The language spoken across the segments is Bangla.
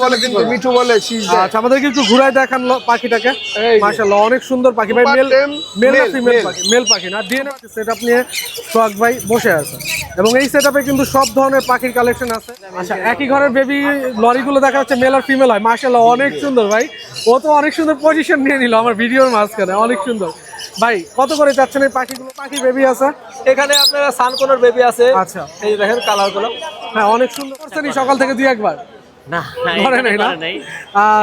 বলে কিন্তু মিঠু বলে শীষ দেয়। আচ্ছা আমাদেরকে একটু ঘুরায় দেখান পাখিটাকে। মাশাআল্লাহ অনেক সুন্দর পাখি ভাই। মেল না ফিমেল পাখি? মেল পাখি না। ডিএনএ সেটআপ নিয়ে সোহাগ ভাই বসে আছে এবং এই সেটআপে কিন্তু সব ধরনের পাখির কালেকশন আছে। আচ্ছা একই ঘরের বেবি লরিগুলো দেখা যাচ্ছে মেল আর ফিমেল হয়। মাশাআল্লাহ অনেক সুন্দর ভাই। ও তো অনেক সুন্দর পজিশন নিয়ে নিল আমার ভিডিওর মাঝখানে, অনেক সুন্দর। ভাই কত করে যাচ্ছেন এই পাখিগুলো? পাখি বেবি আছে এখানে আপনারা সানকোনের বেবি আছে। আচ্ছা এই দেখেন কালারগুলো। হ্যাঁ অনেক সুন্দর করছেন সকাল থেকে দুই একবার। না করে নাই না।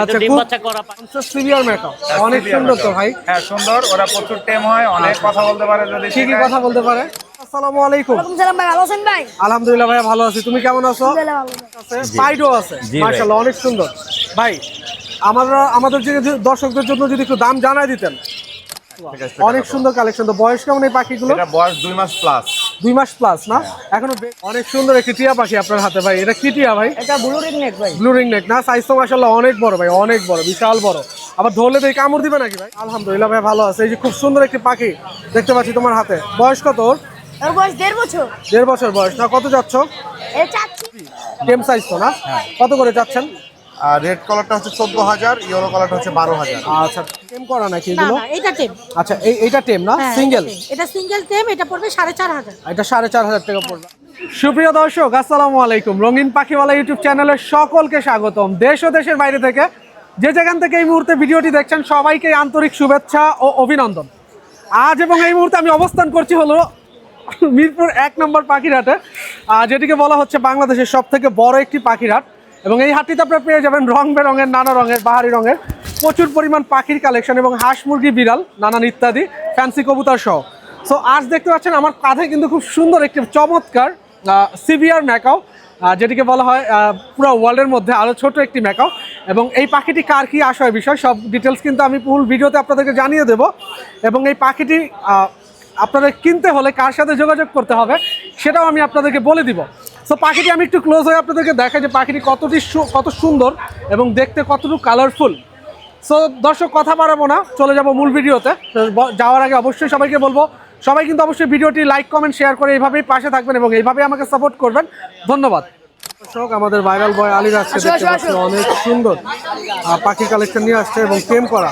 আচ্ছা ডিম বাচ্চা করা সিভিয়ার মেকআপ অনেক সুন্দর তো ভাই। হ্যাঁ সুন্দর, ওরা প্রচুর টেম হয়, অনেক কথা বলতে পারে। যদি কি কি কথা বলতে পারে? আসসালামু আলাইকুম। ওয়ালাইকুম সালাম ভাই, ভালো আছেন ভাই? আলহামদুলিল্লাহ ভাই ভালো আছি, তুমি কেমন আছো? আলহামদুলিল্লাহ ভালো। আছে পাইডো আছে মাশাআল্লাহ অনেক সুন্দর। ভাই আমাদের যে দর্শকদের জন্য যদি একটু দাম জানাই দিতেন। অনেক সুন্দর কালেকশন। তো বয়স কেমন এই পাখিগুলো? এটা বয়স 2 মাস প্লাস। 2 মাস প্লাস না এখনো। অনেক সুন্দর একটি টিয়া পাখি আপনার হাতে ভাই। এটা কি টিয়া ভাই? এটা ব্লু রিং নেক ভাই। ব্লু রিং নেক না? সাইজ তো মাশাআল্লাহ অনেক বড় ভাই, অনেক বড়, বিশাল বড়। আবার ধরলে তো এই কামড় দিবে নাকি ভাই? আলহামদুলিল্লাহ ভাই ভালো আছে। এই যে খুব সুন্দর একটি পাখি দেখতে পাচ্ছি তোমার হাতে। বয়স কত ওর? ওর বয়স 1.5 বছর। 1.5 বছর বয়স না? কত যাচ্ছ? এ চাচ্ছি টেম সাইজ তো না? কত করে যাচ্ছেন? আর রেড কালারটা হচ্ছে 14,000, ইয়েলো কালারটা হচ্ছে 12,000। আচ্ছা টেম করা নাকি না এগুলো? না এটা টেম। আচ্ছা এইটা টেম না? হ্যাঁ, সিঙ্গেল? এটা সিঙ্গেল টেম। এটা পড়বে 4,500। এটা 4,500 টাকা পড়বে। সুপ্রিয় দর্শক আসসালামু আলাইকুম। রঙিন পাখিওয়ালা ইউটিউব চ্যানেলের সকলকে স্বাগতম। দেশ ও দেশের বাইরে থেকে যে যেখান থেকে এই মুহূর্তে ভিডিওটি দেখছেন সবাইকে আন্তরিক শুভেচ্ছা ও অভিনন্দন। আজ এবং এই মুহূর্তে আমি অবস্থান করছি হলো মিরপুর 1 নম্বর পাখির হাটে, যেটিকে বলা হচ্ছে বাংলাদেশের সব থেকে বড় একটি পাখির হাট। এবং এই হাটটিতে আপনারা পেয়ে যাবেন রং বেরঙের, নানা রঙের, বাহারি রঙের প্রচুর পরিমাণ পাখির কালেকশন এবং হাঁস মুরগি, বিড়াল, নানান ইত্যাদি ফ্যান্সি কবুতর সহ। সো আজ দেখতে পাচ্ছেন আমার কাঁধে কিন্তু খুব সুন্দর একটি চমৎকার সিভিয়ার ম্যাকাও, যেটিকে বলা হয় পুরো ওয়ার্ল্ডের মধ্যে আরও ছোট একটি ম্যাকাও। এবং এই পাখিটি কার কী আসার বিষয় সব ডিটেলস কিন্তু আমি ফুল ভিডিওতে আপনাদেরকে জানিয়ে দেব। এবং এই পাখিটি আপনাদের কিনতে হলে কার সাথে যোগাযোগ করতে হবে সেটাও আমি আপনাদেরকে বলে দিব। সো পাখিটি আমি একটু ক্লোজ হয়ে আপনাদেরকে দেখাই যে পাখিটি কত সুন্দর এবং দেখতে কতটুকু কালারফুল। সো দর্শক কথা বাড়াবো না, চলে যাব মূল ভিডিওতে। যাওয়ার আগে অবশ্যই সবাইকে বলবো সবাই কিন্তু অবশ্যই ভিডিওটি লাইক, কমেন্ট, শেয়ার করে এইভাবেই পাশে থাকবেন এবং এইভাবেই আমাকে সাপোর্ট করবেন। ধন্যবাদ। দর্শক আমাদের ভাইরাল বয় আলিরাজকে দেখতে পাচ্ছি অনেক সুন্দর পাখির কালেকশন নিয়ে আসছে এবং টেম করা,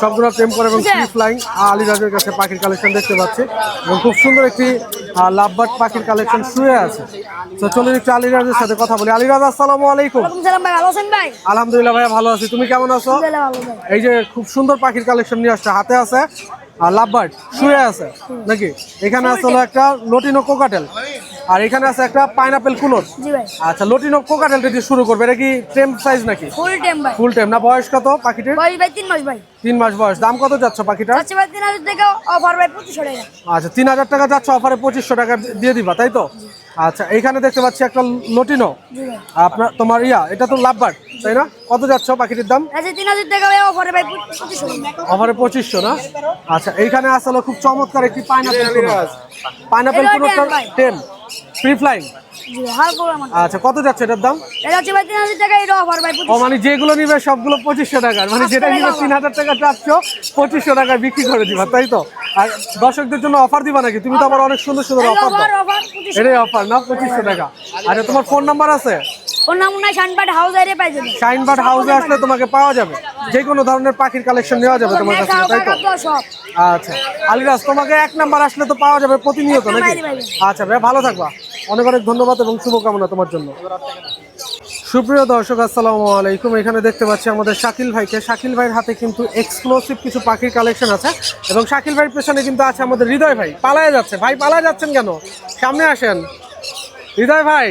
সবগুলো টেম করা এবং ফ্রি ফ্লাইং আলিরাজের কাছে পাখির কালেকশন দেখতে পাচ্ছি এবং খুব সুন্দর একটি লাভবার্ড পাখির কালেকশন শুয়ে আছে। তো চলুন একটু আলিরাজের সাথে কথা বলি। আলিরাজ আসসালামু আলাইকুম। ওয়ালাইকুম সালাম ভাই, ভালো আছেন ভাই? আলহামদুলিল্লাহ ভাই ভালো আছি, তুমি কেমন আছো? আলহামদুলিল্লাহ ভালো ভাই। এই যে খুব সুন্দর পাখির কালেকশন নিয়ে আসছে, হাতে আছে আর লাভবার্ড শুয়ে আছে নাকি? এখানে আছে হলো একটা লটিনো কোকাটেল আর এখানে আছে একটা পাইনাপেল কুলোর। জি ভাই। আচ্ছা লটিনো কোকাটেলটা দিয়ে শুরু করবে। এটা কি টেম সাইজ নাকি? ফুল টেম ভাই। ফুল টেম না? বয়স কত পাখিটির? বয়স ভাই 3 মাস ভাই। 3 মাস বয়স। দাম কত যাচ্ছে পাখিটা? চাচ্ছি ভাই 3,000 টাকা, অফার ভাই 2,500 টাকা। আচ্ছা 3,000 টাকা যাচ্ছে, অফারে 2,500 টাকা দিয়ে দিবা তাই তো? আচ্ছা এইখানে দেখতে পাচ্ছি একটা লটিনো জি ভাই। আপনার তোমার এটা তো লাভবার্ড তাই না? কত যাচ্ছে পাখিটির দাম? আচ্ছা 3,000 টাকা ভাই, অফারে ভাই 2,500 টাকা। অফারে 2,500 না? আচ্ছা এইখানে আসলে খুব চমৎকার একটি পাইনাপেল কুলোর টেম ফ্রি ফ্লাইং। জি হাল করে আমার। আচ্ছা কত যাচ্ছে এটার দাম? এটা হচ্ছে ভাই 3,000 টাকা, এটা অফার ভাই ও 2,500। মানে যেগুলো নিবে সবগুলো 2,500 টাকার, মানে যেটা নিবে 3,000 টাকা চাচ্ছ 2,500 টাকায় বিক্রি করে দিবা তাই তো? আর দর্শকদের জন্য অফার দিবা নাকি? তুমি তো আবার অনেক সুন্দর সুন্দর অফার দাও। অফার 2,500। এটাই অফার না? 2,500 টাকা। আচ্ছা তোমার ফোন নাম্বার আছে? ওর নাম নাই শানবাট হাউস এর পাই যাবেন। শাইনবার্ড হাউসে আসলে তোমাকে পাওয়া যাবে, যে কোনো ধরনের পাখির কালেকশন নেওয়া যাবে তোমার কাছে তাই তো? সব। আচ্ছা আলিরাজ তোমাকে 1 নাম্বার আসলে তো পাওয়া যাবে প্রতিনিয়ত নাকি? আচ্ছা ভাই ভালো থাকবা, অনেক অনেক ধন্যবাদ এবং শুভকামনা তোমার জন্য। সুপ্রিয় দর্শক আসসালামু আলাইকুম। এখানে দেখতে পাচ্ছি আমাদের শাকিল ভাইকে। শাকিল ভাইয়ের হাতে কিন্তু এক্সক্লুসিভ কিছু পাখির কালেকশন আছে এবং শাকিল ভাইয়ের পেছনে কিন্তু আছে আমাদের হৃদয় ভাই। পালায় যাচ্ছে ভাই, পালায় যাচ্ছেন কেন? সামনে আসেন হৃদয় ভাই।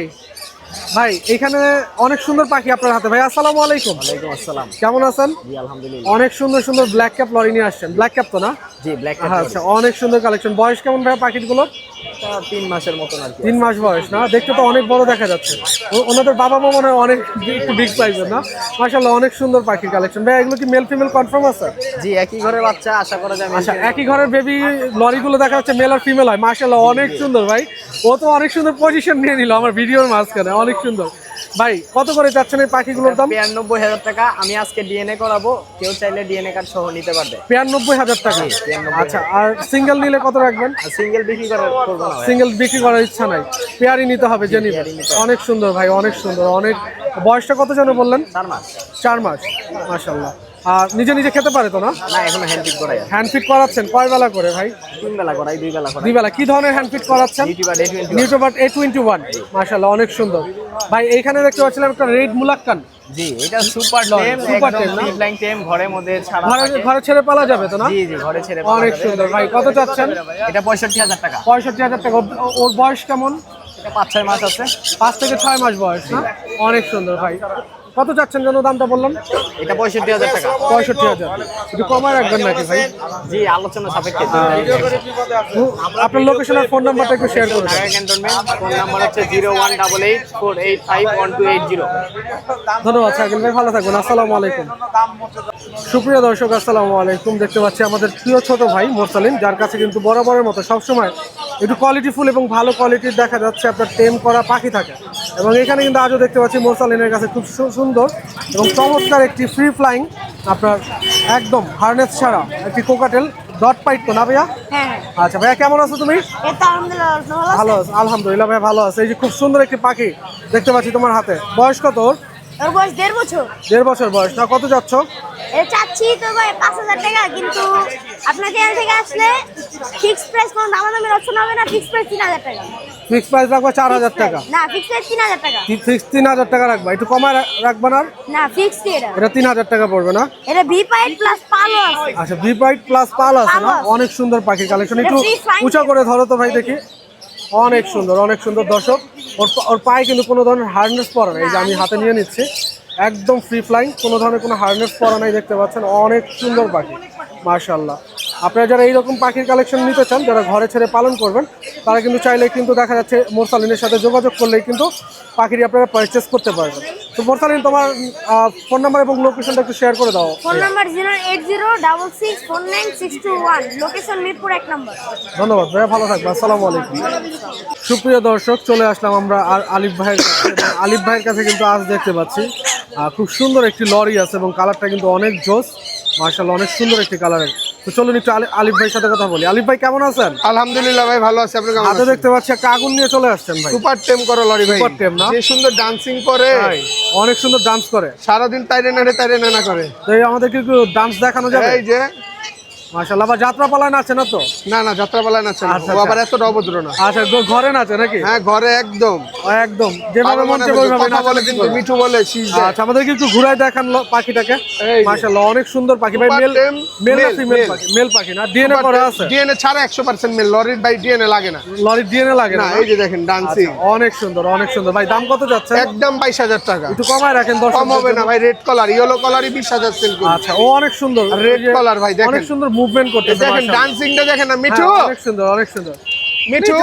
ভাই এখানে অনেক সুন্দর পাখি আপনার হাতে ভাই। আসসালামু আলাইকুম। ওয়ালাইকুম আসসালাম। কেমন আছেন? জি আলহামদুলিল্লাহ। অনেক সুন্দর সুন্দর ব্ল্যাক ক্যাপ লরি নিয়ে আসছেন। ব্ল্যাক ক্যাপ তো না? জি ব্ল্যাক আচ্ছা অনেক সুন্দর কালেকশন। বয়স কেমন ভাই পাখিগুলো? 3 মাসের মতন আর কি। 3 মাস বয়স না? দেখতে তো অনেক বড় দেখা যাচ্ছে। ওনাদের বাবা মা মনে হয় অনেক বিগ সাইজের না? মাশাআল্লাহ অনেক সুন্দর পাখির কালেকশন। ভাই এগুলো কি মেল ফিমেল কনফার্ম আছে? জি একই ঘরের বাচ্চা, আশা করা যায়। আচ্ছা একই ঘরের বেবি লরিগুলো দেখা যাচ্ছে মেল আর ফিমেল হয়। মাশাআল্লাহ অনেক সুন্দর ভাই। ও তো অনেক সুন্দর পজিশন নিয়ে নিল আমার ভিডিওর মাঝখানে, অনেক সুন্দর। ভাই কত করে যাচ্ছেন এই পাখিগুলোর দাম? 92,000 টাকা। আমি আজকে ডিএনএ করাবো, কেউ চাইলে ডিএনএ কার্ড সহ নিতে পারবে। 92,000 টাকা। 92,000 আচ্ছা আর সিঙ্গেল নিলে কত রাখবেন? সিঙ্গেল বিক্রি করবো না ভাই। সিঙ্গেল বিক্রি করার ইচ্ছা নাই, পেয়ারই নিতে হবে যে নিবে। অনেক সুন্দর ভাই, অনেক সুন্দর, অনেক বয়সটা কত যেন বললেন? 4 মাস। 4 মাস, মাশাআল্লাহ। আর নিজে নিজে খেতে পারে তো না? না, এখনো হ্যান্ড ফিট করাই। হ্যান্ড ফিট করাচ্ছেন কয় বেলা করে ভাই? 3 বেলা করাই, 2 বেলা করাই। 2 বেলা। কি ধরনের হ্যান্ড ফিট করাচ্ছেন? নিউট্রিবার্ড A21, মাশাআল্লাহ অনেক সুন্দর ভাই। এইখানে দেখতে পাচ্ছিলাম একটা রেড মুলাক্কান। জি, এটা সুপার টেম, সুপার একদম টেম না? ফ্রি ফ্লাইং টেম, ঘরের মধ্যে ছাড়া থাকে। ঘরে ছেড়ে পালা যাবে তো না? জি জি, ঘরে ছেড়ে অনেক সুন্দর ভাই। কত চাচ্ছেন? এটা 65,000 টাকা। 65,000 টাকা। ওর বয়স কেমন? এটা 5-6 মাস আছে। 5 থেকে 6 মাস বয়স না? অনেক সুন্দর ভাই। কত চাচ্ছেন যেন দামটা বললাম? এটা 65,000 টাকা। 65,000। একটু কমায় রাখবেন নাকি ভাই? জি, আলোচনা সাপেক্ষে। আপনার লোকেশন আর ফোন নাম্বারটা একটু শেয়ার করুন। ঢাকা ক্যান্টনমেন্ট, ফোন নাম্বার হচ্ছে 01884851280। ধন্যবাদ শাকিল ভাই, ভালো থাকবেন। আসসালামু আলাইকুম। সুপ্রিয় দর্শক, আসসালামু আলাইকুম। দেখতে পাচ্ছি আমাদের প্রিয় ছোট ভাই মোরসালিন, যার কাছে কিন্তু বরাবরের মতো সবসময় একটু কোয়ালিটিফুল এবং ভালো কোয়ালিটির দেখা যাচ্ছে আপনার টেম করা পাখি থাকে। এবং এখানে কিন্তু আজও দেখতে পাচ্ছি মোরসালিনের কাছে খুব সুন্দর এবং চমৎকার একটি ফ্রি ফ্লাইং আপনার একদম হার্নেস ছাড়া একটি কোকাটেল ডট পাইট তো না ভাইয়া? হ্যাঁ। আচ্ছা ভাইয়া, কেমন আছো তুমি? এই তো আলহামদুলিল্লাহ ভালো আছো? আলহামদুলিল্লাহ ভাই ভালো আছে। এই যে খুব সুন্দর একটি পাখি দেখতে পাচ্ছি তোমার হাতে। বয়স কত ওর? ওর বয়স 1.5 বছর। 1.5 বছর বয়স না? কত যাচ্ছ? এ চাচ্ছি তো ভাই 5,000 টাকা, কিন্তু আপনার চ্যানেল থেকে আসলে ফিক্স প্রাইস কোনো দামাদামির অপশন হবে না। ফিক্স প্রাইস 3,000 টাকা। ফিক্স প্রাইস রাখবা 4,000 টাকা? না, ফিক্স প্রাইস 3,000 টাকা। ফিক্স 3,000 টাকা রাখবা, একটু কমায় রাখবা না? না, ফিক্স এটা। এটা 3,000 টাকা পড়বে না? এটা ভি পাইট প্লাস পালো আছে। আচ্ছা, ভি পাইট প্লাস পাল আছে না? পাল আছে। অনেক সুন্দর পাখির কালেকশন। একটু এটা free flying উঁচা করে ধরো তো ভাই দেখি। অনেক সুন্দর, অনেক সুন্দর দর্শক। ওর পায়ে কিন্তু কোনো ধরনের হার্নেস পরা নেই। এই যে আমি হাতে নিয়ে নিচ্ছি, একদম ফ্রি ফ্লাইং, কোনো ধরনের কোনো হার্নেস পরা নাই। দেখতে পাচ্ছেন অনেক সুন্দর পাখি, মাশাআল্লাহ। আপনারা যারা এইরকম পাখির কালেকশন নিতে চান, যারা ঘরে ছেড়ে পালন করবেন, তারা কিন্তু চাইলে কিন্তু দেখা যাচ্ছে মোরসালিনের সাথে যোগাযোগ করলেই কিন্তু পাখিটি আপনারা পারচেস করতে পারবেন। তো মোরসালিন, তোমার ফোন নাম্বার এবং লোকেশনটা একটু শেয়ার করে দাও। ফোন নাম্বার 08066496221, লোকেশন মিরপুর 1 নম্বর। ধন্যবাদ ভাইয়া, ভালো থাকবে। আসসালামু আলাইকুম। সুপ্রিয় দর্শক, চলে আসলাম আমরা আর আলিফ ভাইয়ের কাছে। আলিফ ভাইয়ের কাছে কিন্তু আজ দেখতে পাচ্ছি খুব সুন্দর একটি লরি আছে এবং কালারটা কিন্তু অনেক জোস, মাশাআল্লাহ অনেক সুন্দর একটি কালারের। তো চলুন একটু আলিফ ভাইয়ের সাথে কথা বলি। আলিফ ভাই, কেমন আছেন? আলহামদুলিল্লাহ ভাই, ভালো আছে। আপনি কেমন হাতে আছেন? দেখতে পাচ্ছি একটা আগুন নিয়ে চলে আসছেন ভাই। সুপার টেম করো লরি ভাই। সুপার টেম না? যে সুন্দর ডান্সিং করে, অনেক সুন্দর ডান্স করে, সারাদিন তাইরে না করে। তো এই আমাদেরকে একটু ডান্স দেখানো যাবে? এই যে মাশাআল্লাহ। বা যাত্রা পালায় নাচে না তো? না না, যাত্রাপালা নাচে না। আচ্ছা, ও আবার এত অভদ্র না। আচ্ছা, ঘরে নাচে নাকি? হ্যাঁ, ঘরে একদম একদম যেভাবে মন চায় ওইভাবে কথা বলে, কিন্তু নাচে। মিঠু বলে শীষ দেয়। আচ্ছা, আমাদেরকে একটু ঘুরাই দেখান পাখিটাকে। এই যে। মাশাআল্লাহ অনেক সুন্দর পাখি ভাই। Super মেল tame, মেল না male, ফিমেল male। পাখি? মেল পাখি না? ডিএনএ করা আছে? ডিএনএ ছাড়া 100% মেল। লরির ভাই ডিএনএ লাগে না। লরির ডিএনএ লাগে না, না? এই যে দেখেন ডান্সিং। আচ্ছা, অনেক সুন্দর, অনেক সুন্দর ভাই। দাম কত যাচ্ছে? একদম 22,000 টাকা। একটু কমায় রাখেন কম দর্শকদের হবে না জন্য। ভাই। রেড কলার, ইয়েলো কলারই 20,000 সেল করি। আচ্ছা, ও অনেক সুন্দর। রেড এই যে কলার ভাই, দেখেন অনেক সুন্দর মুভমেন্ট করতেছে। দেখেন মাশাআল্লাহ। ডান্সিংটা দেখেন না। মিঠু, হ্যাঁ, অনেক সুন্দর, অনেক সুন্দর। মিঠু,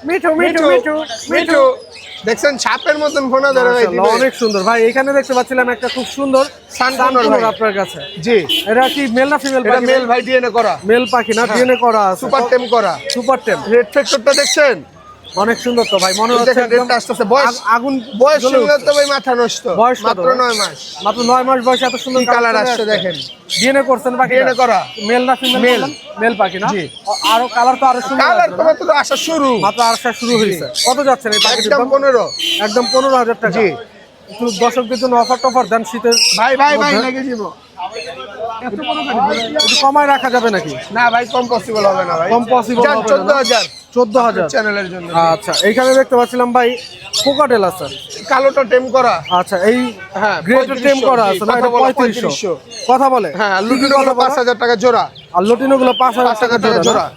মিঠু মিঠু মিঠু মিঠু দেখছেন সাপের মতন ফোনা ধরে ভাই। মাশাআল্লাহ, অনেক সুন্দর ভাই। এখানে দেখতে পাচ্ছিলাম একটা খুব সুন্দর সানকুনোর সানকুনোর ভাই। আপনার কাছে। জি, এটা কি মেল না ফিমেল এটা পাখি? মেল ভাই, ডিএনএ করা। মেল পাখি না? ডিএনএ করা আছে। সুপার টেম করা। সুপার টেম। রেড ফ্যাক্টরটা দেখছেন? অনেক সুন্দর তো ভাই, মনে হচ্ছে দেখেন একদম রেডটা আসতেছে। বয়স আগুন বয়স জ্বলে শুনলে উঠছে। তো ভাই মাথা নষ্ট। বয়স কত মাত্র ভাই? 9 মাস। মাত্র 9 মাস বয়সে এত সুন্দর কি কালার আসছে দেখেন। ডিএনএ করছেন পাখি? DNA করা। মেল না ফিমেল? Male। মেল পাখি না? জি। আরো কালার তো আরো সুন্দর কালার আসবে তো না? মাত্র আসা শুরু। মাত্র আসা শুরু হয়েছে। কত যাচ্ছেন এই পাখিটির একদম দাম? 15। একদম 15,000 টাকা। জি। একটু দর্শকদের জন্য অফার টফার দেন শীতের ভাই ভাই ভাই মধ্যে। লেগে যাব। একটু কমায় রাখা যাবে নাকি? না ভাই, কম পসিবল হবে না ভাই। কম possible যান, হবে না। 14,000 14,000 চ্যানেলের জন্য। আচ্ছা, এইখানে দেখতে পাচ্ছিলাম ভাই কোকাটেল আছে। কালোটা টেম করা। আচ্ছা, এই হ্যাঁ, গ্রেটের টেম করা আছে না? কথা এটা বলে 3500 কথা বলে। হ্যাঁ, কি কি লুটিনো কথা বলে? 5,000 টাকা জোড়া। আর লটিনো গুলো 5,000 টাকা 5,000 টাকা জোড়া। জোড়া।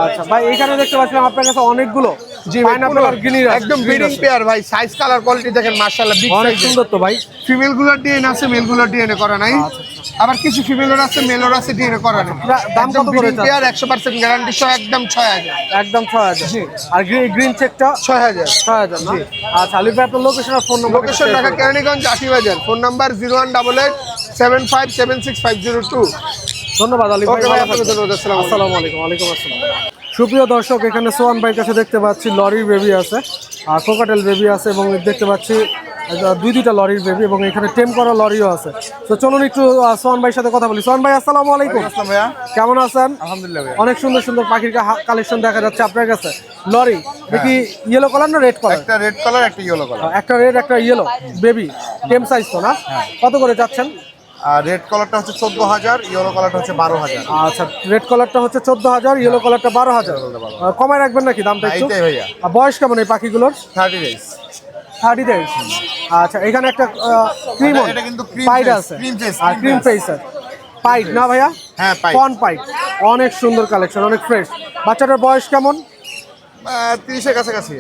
আচ্ছা ভাই, এখানে দেখতে পাচ্ছিলাম আপনার কাছে অনেকগুলো জি ভাই, পাইনাপল আর গিনির আছে, একদম green ব্রিডিং আছে। পেয়ার ভাই। সাইজ কালার কোয়ালিটি দেখেন মাশাআল্লাহ, বিগ অনেক সাইজ। সুন্দর তো ভাই। ফিমেল গুলোর ডিএনএ আছে, মেল গুলোর ডিএনএ করা নাই। আচ্ছা, আবার কিছু ফিমেলের আছে, মেলের আছে, ডিএনএ করা নাই। দাম কত করে চাচ্ছেন? পেয়ার 100% গ্যারান্টি সহ একদম 6,000। একদম 6,000। জি। আর গ্রিন চেকটা 6,000। 6,000 না? জি। আচ্ছা, আলিফ ভাই আপনার লোকেশন আর phone number. Location Dhaka Keraniganj Atibazar. Phone number 01887576502। ধন্যবাদ আলিফ ভাই। ওকে ভাই, ভালো আপনাকে থাকবেন। ধন্যবাদ। আসসালামু আলাইকুম। ওয়ালাইকুম আসসালাম। সুপ্রিয় দর্শক, এখানে সোহান ভাইয়ের কাছে দেখতে পাচ্ছি লরির বেবি আছে আর কোকাটেল বেবি আছে এবং দেখতে পাচ্ছি দুইটা লরির বেবি এবং এখানে টেম করা লরিও আছে। তো চলুন একটু সোহান ভাইয়ের সাথে কথা বলি। সোহান ভাই আসসালামু আলাইকুম। আসসালাম ভাইয়া। কেমন আছেন? আলহামদুলিল্লাহ ভাইয়া। অনেক সুন্দর সুন্দর পাখির কালেকশন দেখা যাচ্ছে আপনার কাছে। লরি দেখি ইয়েলো কালার না রেড কালার? একটা রেড কালার একটা ইয়েলো কালার। একটা রেড একটা ইয়েলো বেবি টেম সাইজ তো না? কত করে যাচ্ছেন? আর রেড কালারটা হচ্ছে 14,000, ইয়েলো কালারটা হচ্ছে 12,000। আচ্ছা, রেড কালারটা হচ্ছে 14,000, ইয়েলো কালারটা 12,000। কমায় রাখবেন নাকি দামটা একটু? এইটাই ভাইয়া। আর বয়স কেমন এই পাখিগুলোর? 30 days। 30 days। আচ্ছা, এখানে একটা ক্রিম এটা কিন্তু cream পাইড face, আছে cream face, আর cream cream face। Face pied না ভাইয়া? হ্যাঁ পাই। কন পাইড, অনেক সুন্দর কালেকশন, অনেক ফ্রেশ। বাচ্চাটার বয়স কেমন? 30-এর কাছাকাছি।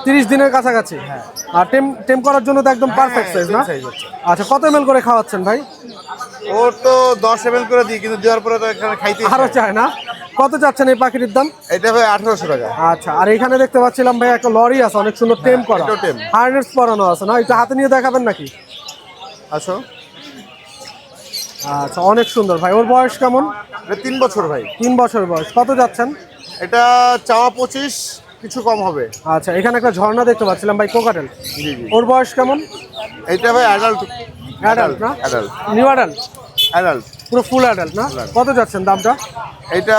30 দিনের কাছাকাছি। আর টেম করার জন্য তো একদম পারফেক্ট সাইজ না? size হচ্ছে। আচ্ছা, কত ml করে খাওয়াচ্ছেন ভাই? ওর তো 10 ml করে দিই, কিন্তু দেওয়ার পরে তো এখানে খাইতে আরো চায় না? কত চাচ্ছেন এই পাখিটির দাম? এটা ভাই 1800 টাকা। আচ্ছা, আর এখানে দেখতে পাচ্ছিলাম ভাই একটা লরি আছে অনেক সুন্দর টেম করা, এটাও tame। হার্নেস পরানো আছে না? একটু হাতে নিয়ে দেখাবেন নাকি? আসো। আচ্ছা, অনেক সুন্দর ভাই। ওর বয়স কেমন? এটা 3 বছর ভাই। 3 বছর বয়স। কত যাচ্ছেন? এটা চাওয়া 25, কিছু কম হবে। আচ্ছা, এখানে একটা ঝর্ণা দেখতে পাচ্ছিলাম ভাই, কোকাটেল। জি জি। ওর বয়স কেমন? এটা ভাই অ্যাডাল্ট। অ্যাডাল্ট না? অ্যাডাল্ট। New adult? অ্যাডাল্ট। পুরো ফুল অ্যাডাল্ট না? কত যাচ্ছেন দামটা? এটা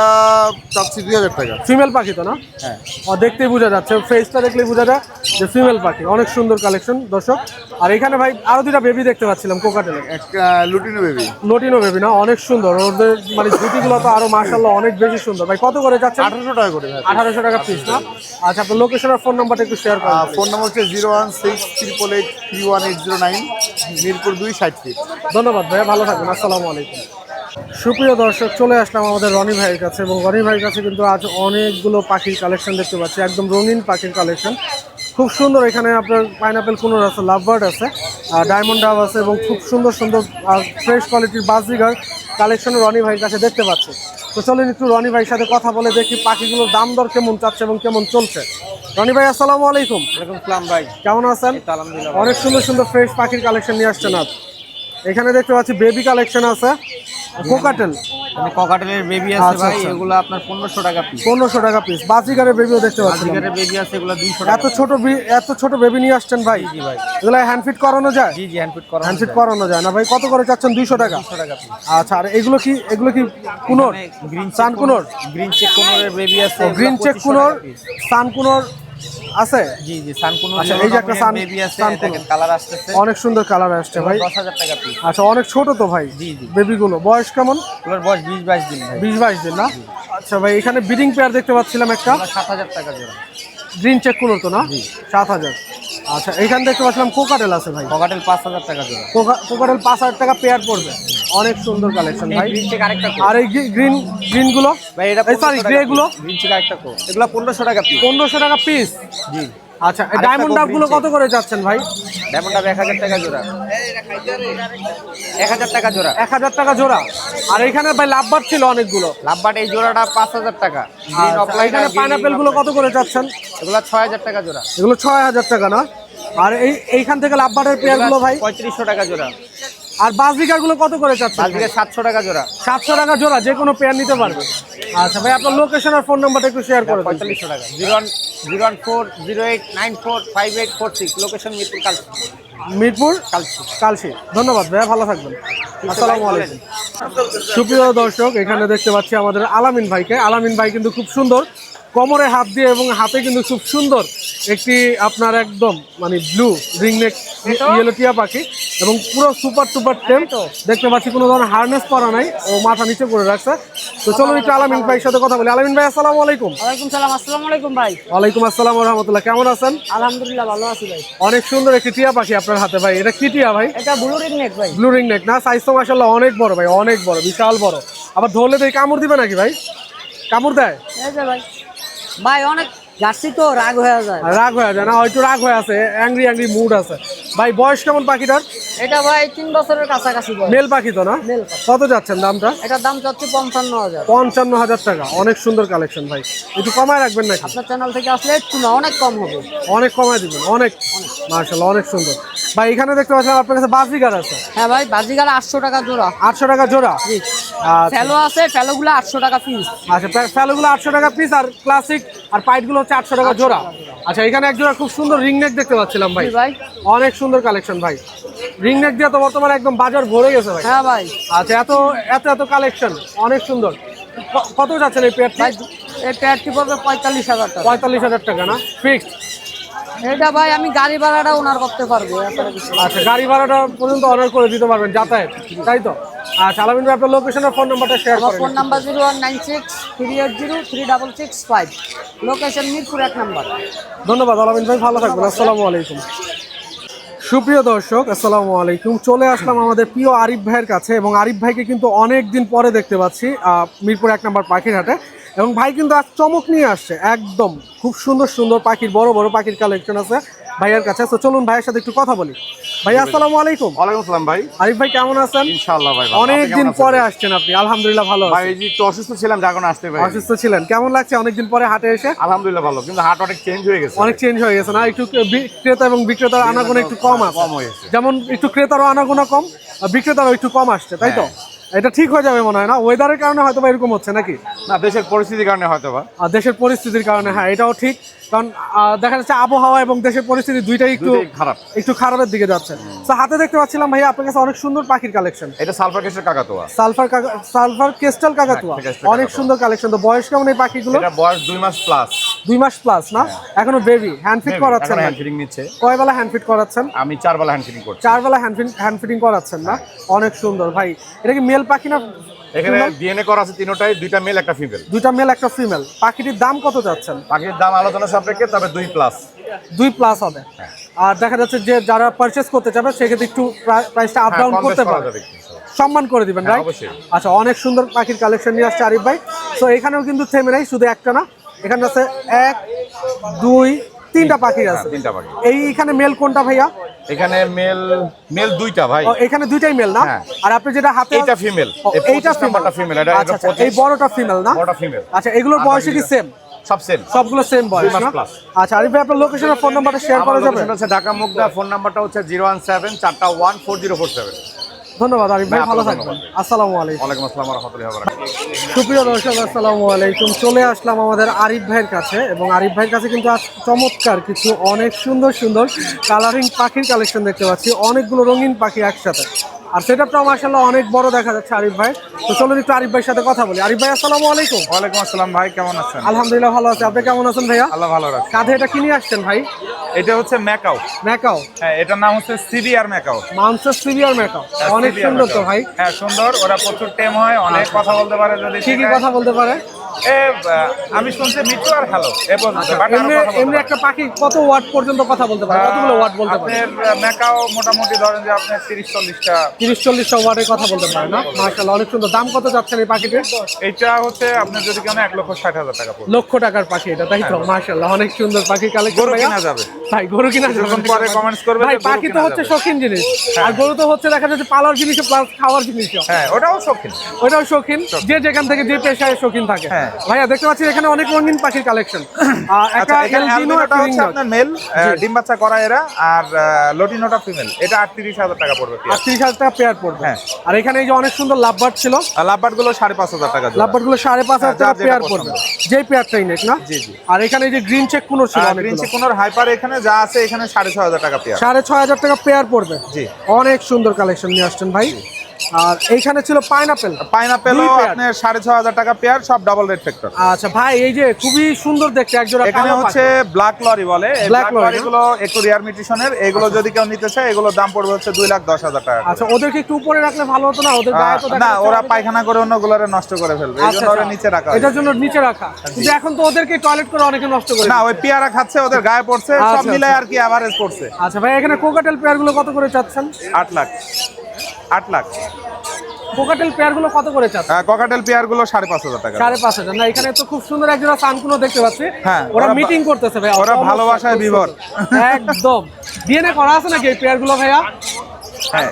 চাচ্ছি 2000 টাকা। ফিমেল পাখি তো না? হ্যাঁ। দেখতেই বোঝা যাচ্ছে, ফেসটা দেখলেই বোঝা যায় যে ফিমেল পাখি। অনেক সুন্দর কালেকশন দর্শক। আর এখানে ভাই আরো দুটা বেবি দেখতে পাচ্ছিলাম কোকাটেলের। একটা লুটিনো বেবি। লোটিনো বেবি না? অনেক সুন্দর। ওদের মানে ঝুটিগুলো তো আরো মাশাআল্লাহ অনেক বেশি সুন্দর। ভাই কত করে যাচ্ছে? 1800 টাকা করে ভাই। 1800 টাকা পিস না? আচ্ছা, আপনার লোকেশন আর ফোন নাম্বারটা একটু শেয়ার করুন। ফোন নাম্বার হচ্ছে 01688318009, মিরপুর 2, 60 ফিট। ধন্যবাদ ভাইয়া, ভালো থাকবেন। আসসালামু আলাইকুম। সুপ্রিয় দর্শক, চলে আসলাম আমাদের রনি ভাইয়ের কাছে এবং রনি ভাইয়ের কাছে কিন্তু আজ অনেকগুলো পাখির কালেকশন দেখতে পাচ্ছি, একদম রঙিন পাখির কালেকশন। খুব সুন্দর। এখানে আপনার পাইনাপেল কুনুর আছে, লাভবার্ড আছে, ডায়মন্ড ডাব আছে এবং খুব সুন্দর সুন্দর ফ্রেশ কোয়ালিটির বাজিগার কালেকশন রনি ভাইয়ের কাছে দেখতে পাচ্ছি। তো চলুন একটু রনি ভাইয়ের সাথে কথা বলে দেখি পাখিগুলোর দাম দর কেমন চাচ্ছে এবং কেমন চলছে। রনি ভাই আসসালামু আলাইকুম। ওয়ালাইকুম আসসালাম ভাই। কেমন আছেন? আলহামদুলিল্লাহ। অনেক সুন্দর সুন্দর ফ্রেশ পাখির কালেকশন নিয়ে আসছেন আজ। এখানে দেখতে পাচ্ছি বেবি কালেকশন আছে, কোকাটেল। ককাটেলের বেবি আছে আচ্ছা, ভাই, আচ্ছা। এগুলো আপনার 1500 টাকা পিস। 1500 টাকা পিস। বাজিগারের বেবিও দেখতে পাচ্ছি। বাজিগারের বেবি আছে, এগুলো 200 টাকা। এত ছোট বেবি নিয়ে আসছেন ভাই? জি ভাই। এগুলো হ্যান্ড ফিট করানো যায়? জি জি, হ্যান্ড ফিট করা। হ্যান্ড ফিট করানো যায় না ভাই? কত করে চাচ্ছেন? 200 টাকা। 200 টাকা পিস। আচ্ছা, আর এগুলো কি কুনোর? গ্রিন সান কুনোর? গ্রিন চেক কোনোরের বেবি আছে। গ্রিন চেক কুনোর, সান কুনোর আছে? জি জি, সান কোনোর। আচ্ছা, এই যে একটা সান বেবি আছে, সান দেখেন কুনোর। কালার আসতেছে। অনেক সুন্দর কালার আসছে ভাই। 10000 টাকা পিস। আচ্ছা, অনেক ছোট তো ভাই জি জি। বেবিগুলো। বয়স কেমন? এগুলোর বয়স 20-22 দিন ভাই। 20-22 দিন না? আচ্ছা ভাই, এখানে ব্রিডিং পেয়ার দেখতে পাচ্ছিলাম একটা, 7000 টাকা জোড়া। গ্রিন চেক কুনোর তো না? 7000। আচ্ছা, এখানে দেখতে পাচ্ছিলাম কোকাটেল আছে ভাই। ককাটেল 5000 টাকা জোড়া। কোকাটেল 5000 টাকা পেয়ার পড়বে। অনেক সুন্দর কালেকশন ভাই। গ্রিন চেক আরেকটা কো। আর এই গ্রিন গুলো ভাই এটা সরি গ্রে গুলো গ্রিন চেক আরেকটা কো। এগুলো 1500 টাকা পিস। 1500 টাকা পিস। জি। আচ্ছা, এই ডায়মন্ড ডাব গুলো কত করে যাচ্ছেন ভাই? ডায়মন্ড ডাব 1000 টাকা জোড়া। 1000 টাকা জোড়া। 1000 টাকা জোড়া। আর এখানে ভাই লাভবার্ড ছিল অনেকগুলো। লাভবার্ড এই জোড়াটা 5000 টাকা। গ্রিন আচ্ছা, অফলাইন এখানে পাইনাপেল গুলো কত করে যাচ্ছেন? এগুলো 6000 টাকা জোড়া। এগুলো 6000 টাকা না? আর এইখান থেকে লাভবার্ডের পেয়ার গুলো ভাই? 3500 টাকা জোড়া। আর বাজিকার গুলো কত করে যাচ্ছেন? আজকে 700 টাকা জোড়া। 700 টাকা জোড়া, যে কোনো পেয়ার নিতে পারবে। আচ্ছা ভাই, আপনার লোকেশন আর ফোন নাম্বারটা একটু শেয়ার করে দিন। 4500 টাকা। 01408945846, লোকেশন মিরপুর কালচি। মিরপুর কালচি। কালশি। ধন্যবাদ ভাইয়া, ভালো থাকবেন। আসসালামু আলাইকুম। সুপ্রিয় দর্শক, এখানে দেখতে পাচ্ছি আমাদের আলামিন ভাইকে। আলামিন ভাই কিন্তু খুব সুন্দর কোমরে হাত দিয়ে এবং হাতে কিন্তু খুব সুন্দর একটি আপনার একদম মানে ব্লু রিংনেক ইয়েলো টিয়া পাখি এবং পুরো সুপার টুপার টেম দেখতে পাচ্ছি। কোনো ধরনের হারনেস পরা নাই, ও মাথা নিচে করে রাখছে। তো চলুন একটু আলামিন ভাইয়ের সাথে কথা বলি। আলামিন ভাই আসসালামু আলাইকুম। ওয়ালাইকুম সালাম। আসসালামু আলাইকুম ভাই। ওয়ালাইকুম আসসালাম ওয়া রাহমাতুল্লাহ। কেমন আছেন? আলহামদুলিল্লাহ ভালো আছি ভাই। অনেক সুন্দর একটি টিয়া পাখি আপনার হাতে ভাই। এটা কি টিয়া ভাই? এটা ব্লু রিং নেক ভাই। ব্লু রিং নেক না? সাইজ তো মাশাআল্লাহ অনেক বড় ভাই, অনেক বড়, বিশাল বড়। আবার ধরলে তো কামড় দিবে নাকি ভাই? কামড় দেয়? এই যে ভাই, ভাই অনেক জার্সি তো রাগ হয়ে যায়। রাগ হয়ে যায় না? হয়তো রাগ হয়ে আছে, অ্যাংরি মুড আছে ভাই। বয়স কেমন পাখিটার? এটা ভাই 3 বছরের কাছাকাছি ভাই। মেল পাখি তো না? মেল পাখি। কত যাচ্ছেন দামটা? এটার দাম চাচ্ছি 55000। 55000 টাকা। অনেক সুন্দর কালেকশন ভাই, একটু কমায় রাখবেন নাকি? আপনার চ্যানেল থেকে আসলে একটু না, অনেক কম হবে। অনেক কমায় দিবেন? অনেক মাশাআল্লাহ, অনেক সুন্দর। ভাই এখানে দেখতে পাচ্ছেন আপনার কাছে বাজিগার আছে। হ্যাঁ ভাই, বাজিগার 800 টাকা জোড়া। 800 টাকা জোড়া। জি। আচ্ছা ফেলো আছে, ফেলোগুলো 800 টাকা পিস। আচ্ছা, ফেলোগুলো 800 টাকা পিস, আর ক্লাসিক আর পাইটগুলো হচ্ছে 800 টাকা জোড়া। আচ্ছা, এখানে এক জোড়া খুব সুন্দর রিং নেক দেখতে পাচ্ছিলাম ভাই। জি ভাই। অনেক সুন্দর কালেকশন ভাই। রিং নেক দিয়ে তো বর্তমানে একদম বাজার ভরে গেছে ভাই। হ্যাঁ ভাই। আচ্ছা, এত এত এত কালেকশন, অনেক সুন্দর। কত যাচ্ছেন এই পেয়ারটি? ভাই এই প্যাডটি পড়বে 45,000 টাকা। 45,000 টাকা না, ফিক্সড? এটা ভাই আমি গাড়ি ভাড়াটা ওনার করতে পারবো। আচ্ছা, গাড়ি ভাড়াটা পর্যন্ত অর্ডার করে দিতে পারবেন, যাতায়াত, তাই তো? আচ্ছা, আলামিন ভাই আপনার লোকেশন আর ফোন নাম্বারটা শেয়ার আমার করেন। Phone number 019638036665, location Mirpur 1 number. ধন্যবাদ আলামিন ভাই, ভালো থাকবেন। আসসালামু আলাইকুম। সুপ্রিয় দর্শক, আসসালামু আলাইকুম। চলে আসলাম আমাদের প্রিয় আরিফ ভাইয়ের কাছে, এবং আরিফ ভাইকে কিন্তু অনেক দিন পরে দেখতে পাচ্ছি মিরপুর 1 নাম্বার পাখির হাটে। এবং ভাই কিন্তু আজ চমক নিয়ে আসছে, একদম খুব সুন্দর সুন্দর পাখির, বড় বড় পাখির কালেকশন আছে ভাইয়ের কাছে। তো চলুন ভাইয়ের সাথে একটু কথা বলি। ভাই আসসালামু আলাইকুম। ওয়ালাইকুম আসসালাম ভাই। আরিফ ভাই কেমন আছেন? ইনশাআল্লাহ ভাই ভালো। অনেক আপনি কেমন দিন আছেন পরে ভাই? আসছেন আপনি। আলহামদুলিল্লাহ ভালো ভাই আছি। এই যে একটু অসুস্থ ছিলাম, যার কারণে আসতে পারি। অসুস্থ ছিলেন, কেমন লাগছে অনেক দিন পরে হাটে এসে? আলহামদুলিল্লাহ ভালো, কিন্তু হাট অনেক চেঞ্জ হয়ে গেছে। অনেক চেঞ্জ হয়ে গেছে না? একটু ক্রেতা এবং বিক্রেতার আনাগোনা একটু কম আছে। কম হয়েছে। যেমন একটু ক্রেতারও আনাগোনা কম, আর বিক্রেতারও একটু কম আসছে, তাই তো? এটা ঠিক হয়ে যাবে মনে হয় না? ওয়েদারের কারণে হয়তো বা এরকম হচ্ছে নাকি? না, দেশের পরিস্থিতির কারণে হয়তো বা। আর দেশের পরিস্থিতির কারণে, হ্যাঁ এটাও ঠিক। কারণ দেখা যাচ্ছে আবহাওয়া এবং দেশের পরিস্থিতি দুইটাই দুইটাই খারাপ। একটু খারাপের দিকে যাচ্ছে। তো হাতে দেখতে পাচ্ছিলাম ভাইয়া আপনার কাছে অনেক সুন্দর পাখির কালেকশন। এটা সালফার কেসের কাকাতুয়া। সালফার ক্রিস্টাল কাকাতুয়া, ক্রিস্টাল অনেক কাকাতুয়া। সুন্দর কালেকশন। তো বয়স কেমন এই পাখিগুলো? এটা বয়স 2 মাস প্লাস। 2 মাস প্লাস না? এখনো বেবি। হ্যান্ড ফিট করাচ্ছেন? হ্যান্ড ফিটিং নিচ্ছে। কয় বেলা হ্যান্ড ফিট করাচ্ছেন? আমি 4 বেলা হ্যান্ড ফিটিং করছি। 4 বেলা হ্যান্ড ফিটিং করাচ্ছেন না? অনেক সুন্দর ভাই। এটা কি মেল পাখি না? এখানে ডিএনএ করা আছে তিনটাই, দুইটা মেল একটা ফিমেল। দুইটা মেল একটা ফিমেল। পাখিটির দাম কত যাচ্ছেন? পাখির দাম আলোচনা সাপেক্ষে, তবে 2 প্লাস। 2 প্লাস হবে। আর দেখা যাচ্ছে যে যারা পারচেজ করতে চাবে সেক্ষেত্রে একটু প্রাইসটা আপ ডাউন করতে পারবে, সম্মান করে দিবেন, রাইট? অবশ্যই। আচ্ছা, অনেক সুন্দর পাখির কালেকশন নিয়ে আসছে আরিফ ভাই। তো এখানেও কিন্তু থেমে নাই, শুধু একটা না, এখানে আছে 1 2 3টা পাখি আছে। 3টা পাখি। এইখানে মেল কোনটা ভাইয়া? এখানে মেল 2টা ভাই। এখানে দুইটাই মেল না? হ্যাঁ। আর আপনি যেটা হাতে, এইটা ফিমেল। এইটা নাম্বারটা ফিমেল। এটা আচ্ছা, এই বড়টা ফিমেল না? বড়টা ফিমেল। আচ্ছা, এগুলোর বয়স কি সেম? সব সেম। সবগুলো সেম বয়স 2 মাস না? প্লাস। আচ্ছা, আরিফ ভাই আপনার লোকেশন আর ফোন নাম্বারটা শেয়ার করা যাবে? লোকেশন হচ্ছে ঢাকা মুগদা, ফোন নাম্বারটা হচ্ছে 017414047। ধন্যবাদ আরিফ ভাই, হ্যাঁ, ভালো আপনাকে থাকবেন। ধন্যবাদ। আসসালামু আলাইকুম। ওয়ালাইকুম আসসালাম ওয়া রাহমাতুল্লাহি ওয়া বারাকাতুহু। সুপ্রিয় দর্শক, আসসালামু আলাইকুম। চলে আসলাম আমাদের আরিফ ভাইয়ের কাছে, এবং আরিফ ভাইয়ের কাছে কিন্তু আজ চমৎকার কিছু অনেক সুন্দর সুন্দর কালারিং পাখির কালেকশন দেখতে পাচ্ছি, অনেকগুলো রঙিন পাখি একসাথে। আর সেটআপটাও মাশাআল্লাহ অনেক বড় দেখা যাচ্ছে আরিফ ভাই। তো চলুন একটু আরিফ ভাইয়ের সাথে কথা বলি। আরিফ ভাই আসসালামু আলাইকুম। ওয়ালাইকুম আসসালাম ভাই, কেমন আছেন? আলহামদুলিল্লাহ ভালো আছি, আপনি কেমন আছেন ভাইয়া? আল্লাহ ভালো রাখছে। কাঁধে এটা কি নিয়ে আসছেন ভাই? এটা হচ্ছে ম্যাকাও। ম্যাকাও? হ্যাঁ, এটার নাম হচ্ছে সিবিআর ম্যাকাও। মাউন্সেস সিভিয়ার ম্যাকাও, অনেক সুন্দর তো ভাই। হ্যাঁ সুন্দর, ওরা প্রচুর টেম হয়, অনেক কথা বলতে পারে। যদি কি কি কথা বলতে পারে? আমি শুনছি মিঠু আর হ্যালো এ পর্যন্ত। বাট আরো এমনি কথা বলতে এমনি পারে। একটা পাখি কত ওয়াট পর্যন্ত কথা বলতে পারে? কতগুলো ওয়াট বলতে পারে? আপনার ম্যাকাও মোটামুটি ধরেন যে আপনার 30-40টা। 30-40টা ওয়াটের কথা বলতে পারে না? মাশাআল্লাহ, অনেক সুন্দর। দাম কত যাচ্ছেন এই পাখিটির? এটা হচ্ছে আপনার যদি কেন 1,60,000 টাকা পড়বে। লক্ষ টাকার পাখি এটা, তাই তো? মাশাআল্লাহ, অনেক সুন্দর পাখি কালেকশন। গরু কিনা যাবে ভাই, গরু কিনা যাবে। কিছুক্ষণ পরে comments করবে ভাই, যে গরু পাখি তো কিনা হচ্ছে যাবে। শৌখিন জিনিস, আর গরু তো হচ্ছে দেখা যাচ্ছে পালার জিনিস প্লাস খাওয়ার জিনিসও। হ্যাঁ, ওটাও শৌখিন। ওটাও শৌখিন, যে যেখান থেকে যে পেশায় শৌখিন থাকে। হ্যাঁ। ভাইয়া দেখতে পাচ্ছি এখানে অনেক রঙিন পাখির কালেকশন। একটা আচ্ছা, এখানে এলবিনো, একটা অ্যালবিনোটা হচ্ছে রিংনেক। আপনার মেল, ডিম বাচ্চা করা এরা, আর লটিনোটা ফিমেল। এটা 38,000 টাকা পড়বে। 38,000 টাকা পেয়ার পড়বে। হ্যাঁ। আর এখানে এই যে অনেক সুন্দর লাভবার্ড ছিল, আর লাভবার্ড গুলো 5,500 টাকা জোড়া। লাভবার্ড গুলো 5,500 টাকা যার যেটা পেয়ার পছন্দ। পড়বে, যেই পেয়ারটাই নেক না? জি, জি। আর এখানে এই যে গ্রিন চেক কুনোর ছিল গ্রিন অনেকগুলো, চিকুনোর হাইপার এখানে যা আছে এখানে 6,500 টাকা পেয়ার। 6,500 টাকা পেয়ার পড়বে। জি। অনেক সুন্দর কালেকশন নিয়ে আসছেন ভাই। আর এইখানে ছিল পাইনাপেল। পাইনাপেলও দুই পেয়ার। আপনার 6,500 টাকা পেয়ার, সব ডাবল রেড ফ্যাক্টর। আচ্ছা ভাই, এই যে খুবই সুন্দর দেখতে একজোড়া এখানে কালো হচ্ছে ব্ল্যাক লরি বলে। এই Black ব্ল্যাক lorry, লরি গুলো একটু রিয়ার মিউটেশনের। এগুলো যদি কেউ নিতে চায় এগুলোর দাম পড়বে হচ্ছে 2,10,000 টাকা। পাখি। আচ্ছা, ওদেরকে একটু উপরে রাখলে ভালো হতো না? ওদের গায়ে তো দেখা না, যাচ্ছে ওরা অনেক- পায়খানা করে অন্যগুলোরে নষ্ট করে ফেলবে, এই আচ্ছা, জন্য ওরা আচ্ছা। নিচে রাখা এটার হয়। জন্য নিচে রাখা, কিন্তু এখন তো ওদেরকে টয়লেট করে অনেকে নষ্ট করে না, দিচ্ছে। ওই পেয়ারা খাচ্ছে, ওদের গায়ে পড়ছে, সব আচ্ছা, মিলাই আচ্ছা। আর কি এভারেজ পড়ছে। আচ্ছা ভাই, এখানে কোকাটেল পেয়ার গুলো কত করে চাচ্ছেন? 8 লাখ। 8 লাখ। কোকাটেল পেয়ার গুলো কত করে চাচ্ছেন? ককাটেল পেয়ার গুলো 5,500 টাকা। 5,500 না? এখানে তো খুব সুন্দর একজোড়া সানকুনো দেখতে পাচ্ছি। হ্যাঁ, ওরা ওরা মিটিং করতেছে ভাই, ওরা ভালোবাসায় বিভোর। একদম। ডিএনএ করা আছে নাকি এই পেয়ার গুলো ভাইয়া? হ্যাঁ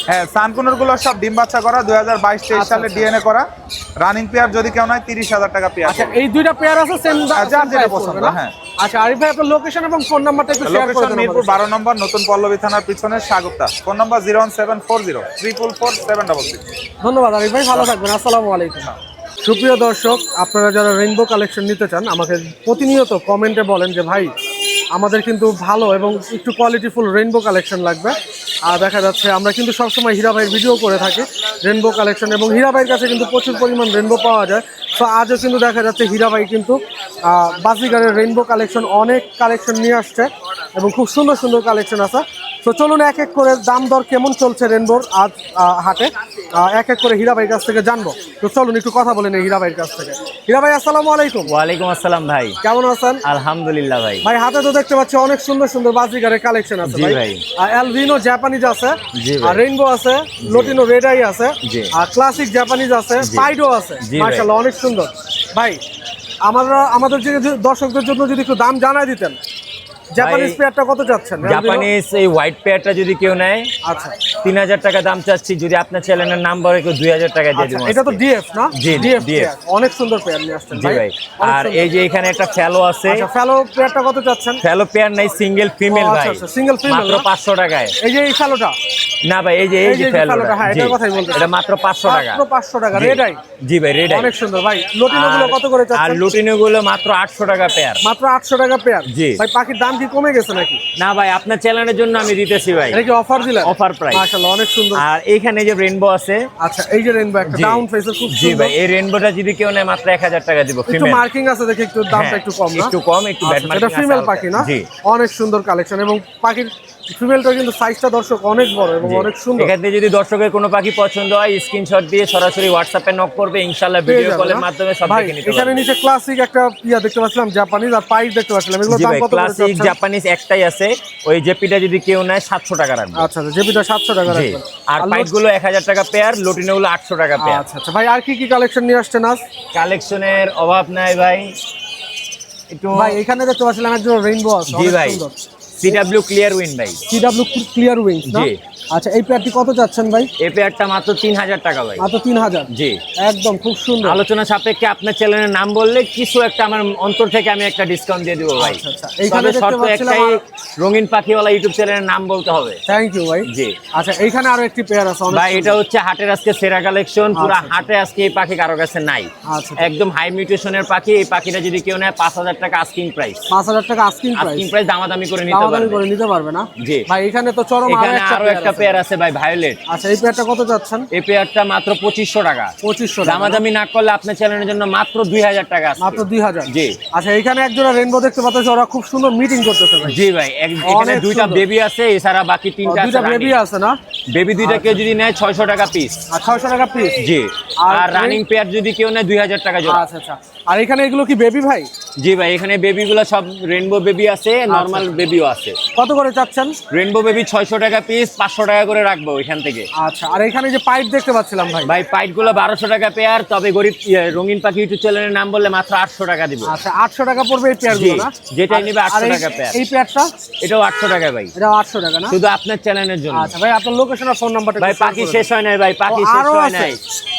হ্যাঁ, সানকুনোর গুলো সব ডিম বাচ্চা করা, 2022-23 সালে ডিএনএ করা। রানিং পেয়ার যদি কেউ নয় 30,000 টাকা পেয়ার। আচ্ছা, এই দুইটা পেয়ার আছে সেম যার যেটা পছন্দ। হ্যাঁ, আচ্ছা আরিফ ভাই আপনার লোকেশন এবং ফোন নাম্বারটা একটু শেয়ার করে লোকেশন দেন মিরপুর আমাদের 12 নম্বর নতুন পল্লবী থানার পিছনে স্বাগতা। ফোন নাম্বার 01740 ধন্যবাদ আরিফ ভাই, ভালো থাকবেন। আসসালামু আলাইকুম। সুপ্রিয় দর্শক, আপনারা যারা রেইনবো কালেকশন নিতে চান আমাকে প্রতিনিয়ত কমেন্টে বলেন যে ভাই আমাদের কিন্তু ভালো এবং একটু কোয়ালিটিফুল রেইনবো কালেকশন লাগবে। আর দেখা যাচ্ছে আমরা কিন্তু সবসময় হীরা ভাইয়ের ভিডিও করে থাকি রেইনবো কালেকশন, এবং হীরা ভাইয়ের কাছে কিন্তু প্রচুর পরিমাণ রেইনবো পাওয়া যায়। তো আজও কিন্তু দেখা যাচ্ছে হীরা ভাই কিন্তু বাজিগারের রেইনবো কালেকশন অনেক কালেকশন নিয়ে আসছে এবং খুব সুন্দর সুন্দর কালেকশন আছে। তো চলুন এক এক করে দাম দর কেমন চলছে রেইনবোর আজ হাটে এক এক করে হীরা ভাইয়ের কাছ থেকে জানবো। তো চলুন একটু কথা বলে নেই হীরা ভাইয়ের কাছ থেকে। হীরা ভাই আসসালামু আলাইকুম। ওয়ালাইকুম আসসালাম ভাই, কেমন আছেন? আলহামদুলিল্লাহ ভাই। ভাই হাতে তো দেখতে পাচ্ছি অনেক সুন্দর সুন্দর বাজিগারের কালেকশন আছে জি ভাই। ভাই। অ্যালভিনো জাপানিজ আছে, জি ভাই। আর রেইনবো আছে, লটিনো রেড আই আছে, জি। আর ক্লাসিক জাপানিজ আছে, পাইডো আছে। জি ভাই। মাশাআল্লাহ অনেক সুন্দর। ভাই আমাদের যে দর্শকদের জন্য যদি একটু দাম জানাই দিতেন, জাপানিজ পেয়ারটা কত চাচ্ছেন? জাপানিজ এই হোয়াইট পেয়ারটা যদি কেউ নেয় আচ্ছা 3000 টাকা দাম চাচ্ছি, যদি আপনার চ্যানেলের নাম বলে কেউ 2000 টাকা দিয়ে আচ্ছা, দেবো। এটা তো ডিএফ না? জি, ডিএফ DF অনেক সুন্দর পেয়ার নিয়ে আসছেন জি ভাই। আর এই যে এখানে একটা ফ্যালো আছে, আচ্ছা ফ্যালো পেয়ারটা কত চাচ্ছেন? ফ্যালো পেয়ার নাই, সিঙ্গেল ফিমেল ও, ভাই, আচ্ছা, সিঙ্গেল ফিমেল মাত্র 500 টাকায়। এই যে এই ফ্যালোটা না ভাই, এই যে ফ্যালোটা, হ্যাঁ এটার কথাই বলতেছি। এটা মাত্র 500 টাকা। মাত্র 500 টাকা জি। Red eye. জি ভাই, রেড আই অনেক সুন্দর ভাই। লটিনো গুলো কত করে আর চাচ্ছেন? লুটিনো গুলো মাত্র 800 টাকা পেয়ার। মাত্র 800 টাকা পেয়ার। জি। ভাই পাখির দাম কি কমে গেছে নাকি? না ভাই, আপনার চ্যানেলের জন্য আমি দিতেছি ভাই, এটা কি অফার দিলেন? Offer price. মাশাআল্লাহ অনেক সুন্দর। আর এইখানে যে রেইনবো আছে, আচ্ছা এই যে রেইনবো একটা জি। ডাউন ফেসের খুব জি সুন্দর। ভাই, এই রেইনবোটা যদি কেউ নেয় মাত্র 1000 টাকা দিব, একটু ফিমেল। মার্কিং আছে দেখে একটু দামটা একটু কম না? একটু কম, একটু ব্যাড আচ্ছা, মার্কিং এটা ফিমেল পাখি না? জি। অনেক সুন্দর কালেকশন, এবং পাখির ফিমেলটা কিন্তু সাইজটা দর্শক অনেক বড় এবং জি। অনেক সুন্দর। এখান থেকে যদি দর্শকের কোনো পাখি পছন্দ হয় স্ক্রিনশট দিয়ে সরাসরি হোয়াটসঅ্যাপে নক করবে, ইনশাআল্লাহ পেয়ে ভিডিও যাবে কলের না? মাধ্যমে সব ভাই দেখে নিতে এখানে পারবে। নিচে ক্লাসিক একটা দেখতে পাচ্ছিলাম জাপানিজ, আর পাইপ দেখতে পাচ্ছিলাম, এগুলো জি দাম ভাই, কত করে ক্লাসিক চাচ্ছেন? জাপানিজ একটাই আছে, ওই জেপিটা যদি কেউ নেয় 700 টাকা রাখবে। আচ্ছা জেপিটা 700 টাকা জি। রাখবেন। আর পাইপ গুলো 1000 টাকা পেয়ার, লটিনো গুলো 800 টাকা পেয়ার। আচ্ছা আচ্ছা ভাই, আর কি কি কালেকশন নিয়ে আসছেন আজ? কালেকশনের অভাব নাই ভাই, একটু ভাই এখানে দেখতে পাচ্ছিলাম একজন রেইনবো আছে, জি অনেক ভাই, সুন্দর। সিডব্লিউ ক্লিয়ার উইন ভাই। সিডব্লিউ ক্লিয়ার উইংস না? জি। আচ্ছা এই পেয়ারটি কত চাচ্ছেন ভাই? এই পেয়ারটা মাত্র 3000 টাকা ভাই। মাত্র 3000? জি। একদম খুব সুন্দর। আলোচনা সাপেক্ষে আপনার চ্যানেলের নাম বললে কিছু একটা আমার অন্তর থেকে আমি একটা ডিসকাউন্ট দিয়ে দিব ভাই। আচ্ছা, আচ্ছা। এইখানে তবে দেখতে শর্ত পাচ্ছিলাম একটাই, রঙিন পাখিওয়ালা ইউটিউব চ্যানেলের নাম বলতে হবে। থ্যাংক ইউ ভাই। জি। আচ্ছা এইখানে আরো একটি পেয়ার আছে অনেক ভাই সুন্দর। এটা হচ্ছে হাটের আজকে সেরা কালেকশন, পুরো আচ্ছা, হাটে আজকে এই পাখি কারো কাছে নাই। আচ্ছা একদম হাই মিউটেশনের পাখি, এই পাখিটা যদি কেউ নেয় 5000 টাকা আস্কিং প্রাইস। 5000 টাকা আস্কিং প্রাইস। আস্কিং প্রাইস দামাদামি করে নিতে দামাদামি পারবে। করে নিতে পারবে না? জি। ভাই এখানে তো চরম এখানে আরো একটা আছে। পেয়ার আছে ভাই, ভায়োলেট। আচ্ছা এই পেয়ারটা কত যাচ্ছেন? এই পেয়ারটা মাত্র 2500 টাকা। 2500 টাকা। দামাদামি না করলে আপনার চ্যানেলের জন্য মাত্র 2000 টাকা আছে। মাত্র 2000? জি। আচ্ছা এখানে একজোড়া রেইনবো দেখতে পাচ্ছি, ওরা খুব সুন্দর মিটিং করতেছে ভাই। জি ভাই, এখানে অনেক দুইটা সুন্দর। বেবি আছে, এছাড়া বাকি তিনটা আছে দুইটা বেবি running। আছে না? বেবি দুইটা কেউ যদি নেয় 600 টাকা পিস। আর 600 টাকা পিস? জি। আর আর রানিং পেয়ার যদি কেউ নেয় 2000 টাকা জোড়া। আচ্ছা আচ্ছা। আর এখানে এগুলো কি বেবি ভাই? জি ভাই, এখানে বেবি গুলো সব রেইনবো বেবি আছে, নরমাল বেবিও আছে। কত করে চাচ্ছেন? রেইনবো বেবি 600 টাকা পিস, 500 টাকা করে রাখবো এখান থেকে। আচ্ছা আর এখানে যে পাইপ দেখতে পাচ্ছিলাম ভাই। ভাই পাইট গুলো 1200 টাকা পেয়ার, তবে গরিব রঙিন পাখি ইউটিউব চ্যানেলের নাম বললে মাত্র 800 টাকা দিব। আচ্ছা 800 টাকা পড়বে এই পেয়ার গুলো জি, না? যেটাই আর- নিবে 800 আর এই- টাকা পেয়ার। এই পেয়ারটা? এটাও 800 টাকা ভাই, এটা 800 টাকা না? শুধু আপনার চ্যানেলের জন্য। আচ্ছা ভাই আপনার লোকেশন আর ফোন নাম্বারটা ভাই পাখি শেষ হয় নাই ভাই, পাখি ও, শেষ আরো হয় আছে? নাই।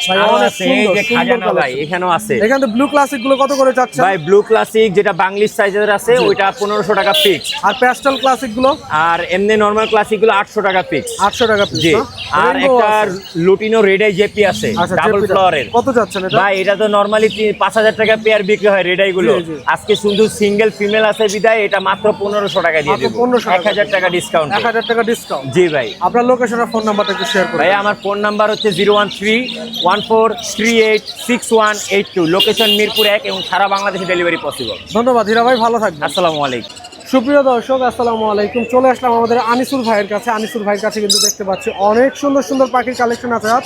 ভাই, আরো অনেক আছে, এই সুন্দর, যে সুন্দর খাজানা ভাই collection। এখানেও আছে। এখানে তো ব্লু ক্লাসিক গুলো কত করে চাচ্ছেন? ভাই ব্লু ক্লাসিক যেটা বাংলিশ সাইজের আছে ওইটা 1500 টাকা ফিক্স। আর প্যাস্টেল ক্লাসিক গুলো? আর এমনি নরমাল ক্লাসিক গুলো 800 টাকা ফিক্স। 800 টাকা পিস জি। না? আর Rainbow একটা আছে। লুটিনো রেড আই জেপি আছে, আচ্ছা ডাবল জেপিটা। ফ্লোরের। কত যাচ্ছেন এটা? ভাই এটা তো নরমালি 5000 টাকা পেয়ার বিক্রি হয় রেড আই গুলো। জি, জি। আজকে শুধু সিঙ্গেল ফিমেল আছে বিদায় এটা মাত্র 1500 টাকা দিয়ে মাত্র দেব, 1500 টাকা। 1000 টাকা ডিসকাউন্ট। 1000 টাকা ডিসকাউন্ট। জি ভাই। আপনার লোকেশন আর ফোন নাম্বারটা একটু শেয়ার করুন। ভাই আমার ফোন নাম্বার হচ্ছে 01314386182, লোকেশন মিরপুর 1 এবং সারা বাংলাদেশে ডেলিভারি পসিবল। ধন্যবাদ হীরা ভাই, ভালো থাকবেন। আসসালামু আলাইকুম। সুপ্রিয় দর্শক আসসালামু আলাইকুম, চলে আসলাম আমাদের আনিসুর ভাইয়ের কাছে। আনিসুর ভাইয়ের কাছে কিন্তু দেখতে পাচ্ছি অনেক সুন্দর সুন্দর পাখির কালেকশন আছে আজ।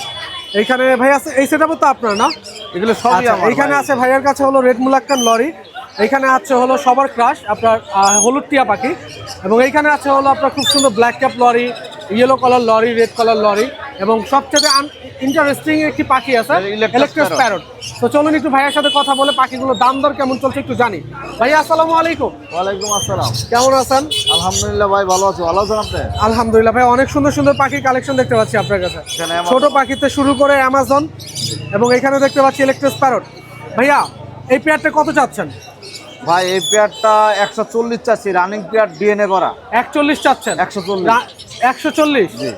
এইখানে ভাই আছে, এই সেটআপও তো আপনার না? এগুলো সবই আচ্ছা, আমার এইখানে ভাই। আছে ভাইয়ের কাছে হলো রেড মুলাক্কান লরি, এইখানে আছে হলো সবার ক্রাশ আপনার হলুদ টিয়া পাখি, এবং এইখানে আছে হলো আপনার খুব সুন্দর black cap lorry, yellow colour lorry, red colour lorry, এবং সবচেয়ে ইন্টারেস্টিং একটি পাখি আছে ইলেকট্রাস প্যারট। তো চলুন একটু ভাইয়ের সাথে কথা বলে পাখিগুলো দাম দর কেমন চলছে একটু জানি। ভাইয়া আসসালামু আলাইকুম। ওয়ালাইকুম আসসালাম। কেমন আছেন? আলহামদুলিল্লাহ ভাই, ভালো আছো? ভালো আছেন আপনি? আলহামদুলিল্লাহ ভাই, অনেক সুন্দর সুন্দর পাখির কালেকশন দেখতে পাচ্ছি আপনার কাছে, এখানে ছোট পাখিতে শুরু করে অ্যামাজন, এবং এখানে দেখতে পাচ্ছি ইলেকট্রাস প্যারট। ভাইয়া এই পেয়ারটা কত চাচ্ছেন? ভাই এই পেয়ারটা 140 চাচ্ছি, রানিং পেয়ার ডিএনএ করা। 41 চাচ্ছেন? 140। 140? জি।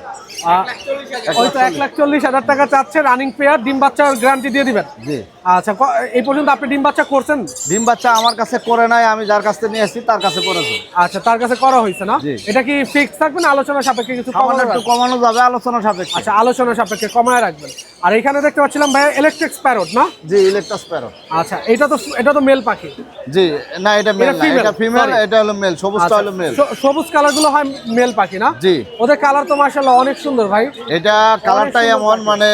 ওই তো 1,40,000 টাকা চাচ্ছে, রানিং পেয়ার, ডিম বাচ্চার গ্যারান্টি দিয়ে দিবেন? জি। আচ্ছা, এই পর্যন্ত আপনি ডিম বাচ্চা করছেন? ডিম বাচ্চা আমার কাছে করে নাই, আমি যার কাছ থেকে নিয়ে আসছি তার কাছে করেছে। আচ্ছা, তার কাছে করা হয়েছে না? জি। এটা কি ফিক্স থাকবে না আলোচনা সাপেক্ষে কিছু সামান্য একটু কমানো যাবে, আলোচনা সাপেক্ষে। আচ্ছা, আলোচনা সাপেক্ষে কমায় রাখবেন। আর এখানে দেখতে পাচ্ছিলাম ভাই ইলেকট্রিক প্যারট না? জি, ইলেকট্রাস প্যারট। আচ্ছা, এটা তো মেল পাখি। জি, না এটা মেল না, female, এটা ফিমেল, sorry। এটা হলো মেল, সবুজটা হলো মেল। সবুজ কালার গুলো হয় মেল পাখি না? জি। ওদের কালার তো মাশাআল্লাহ অনেক সুন্দর ভাই। এটা কালারটাই এমন, মানে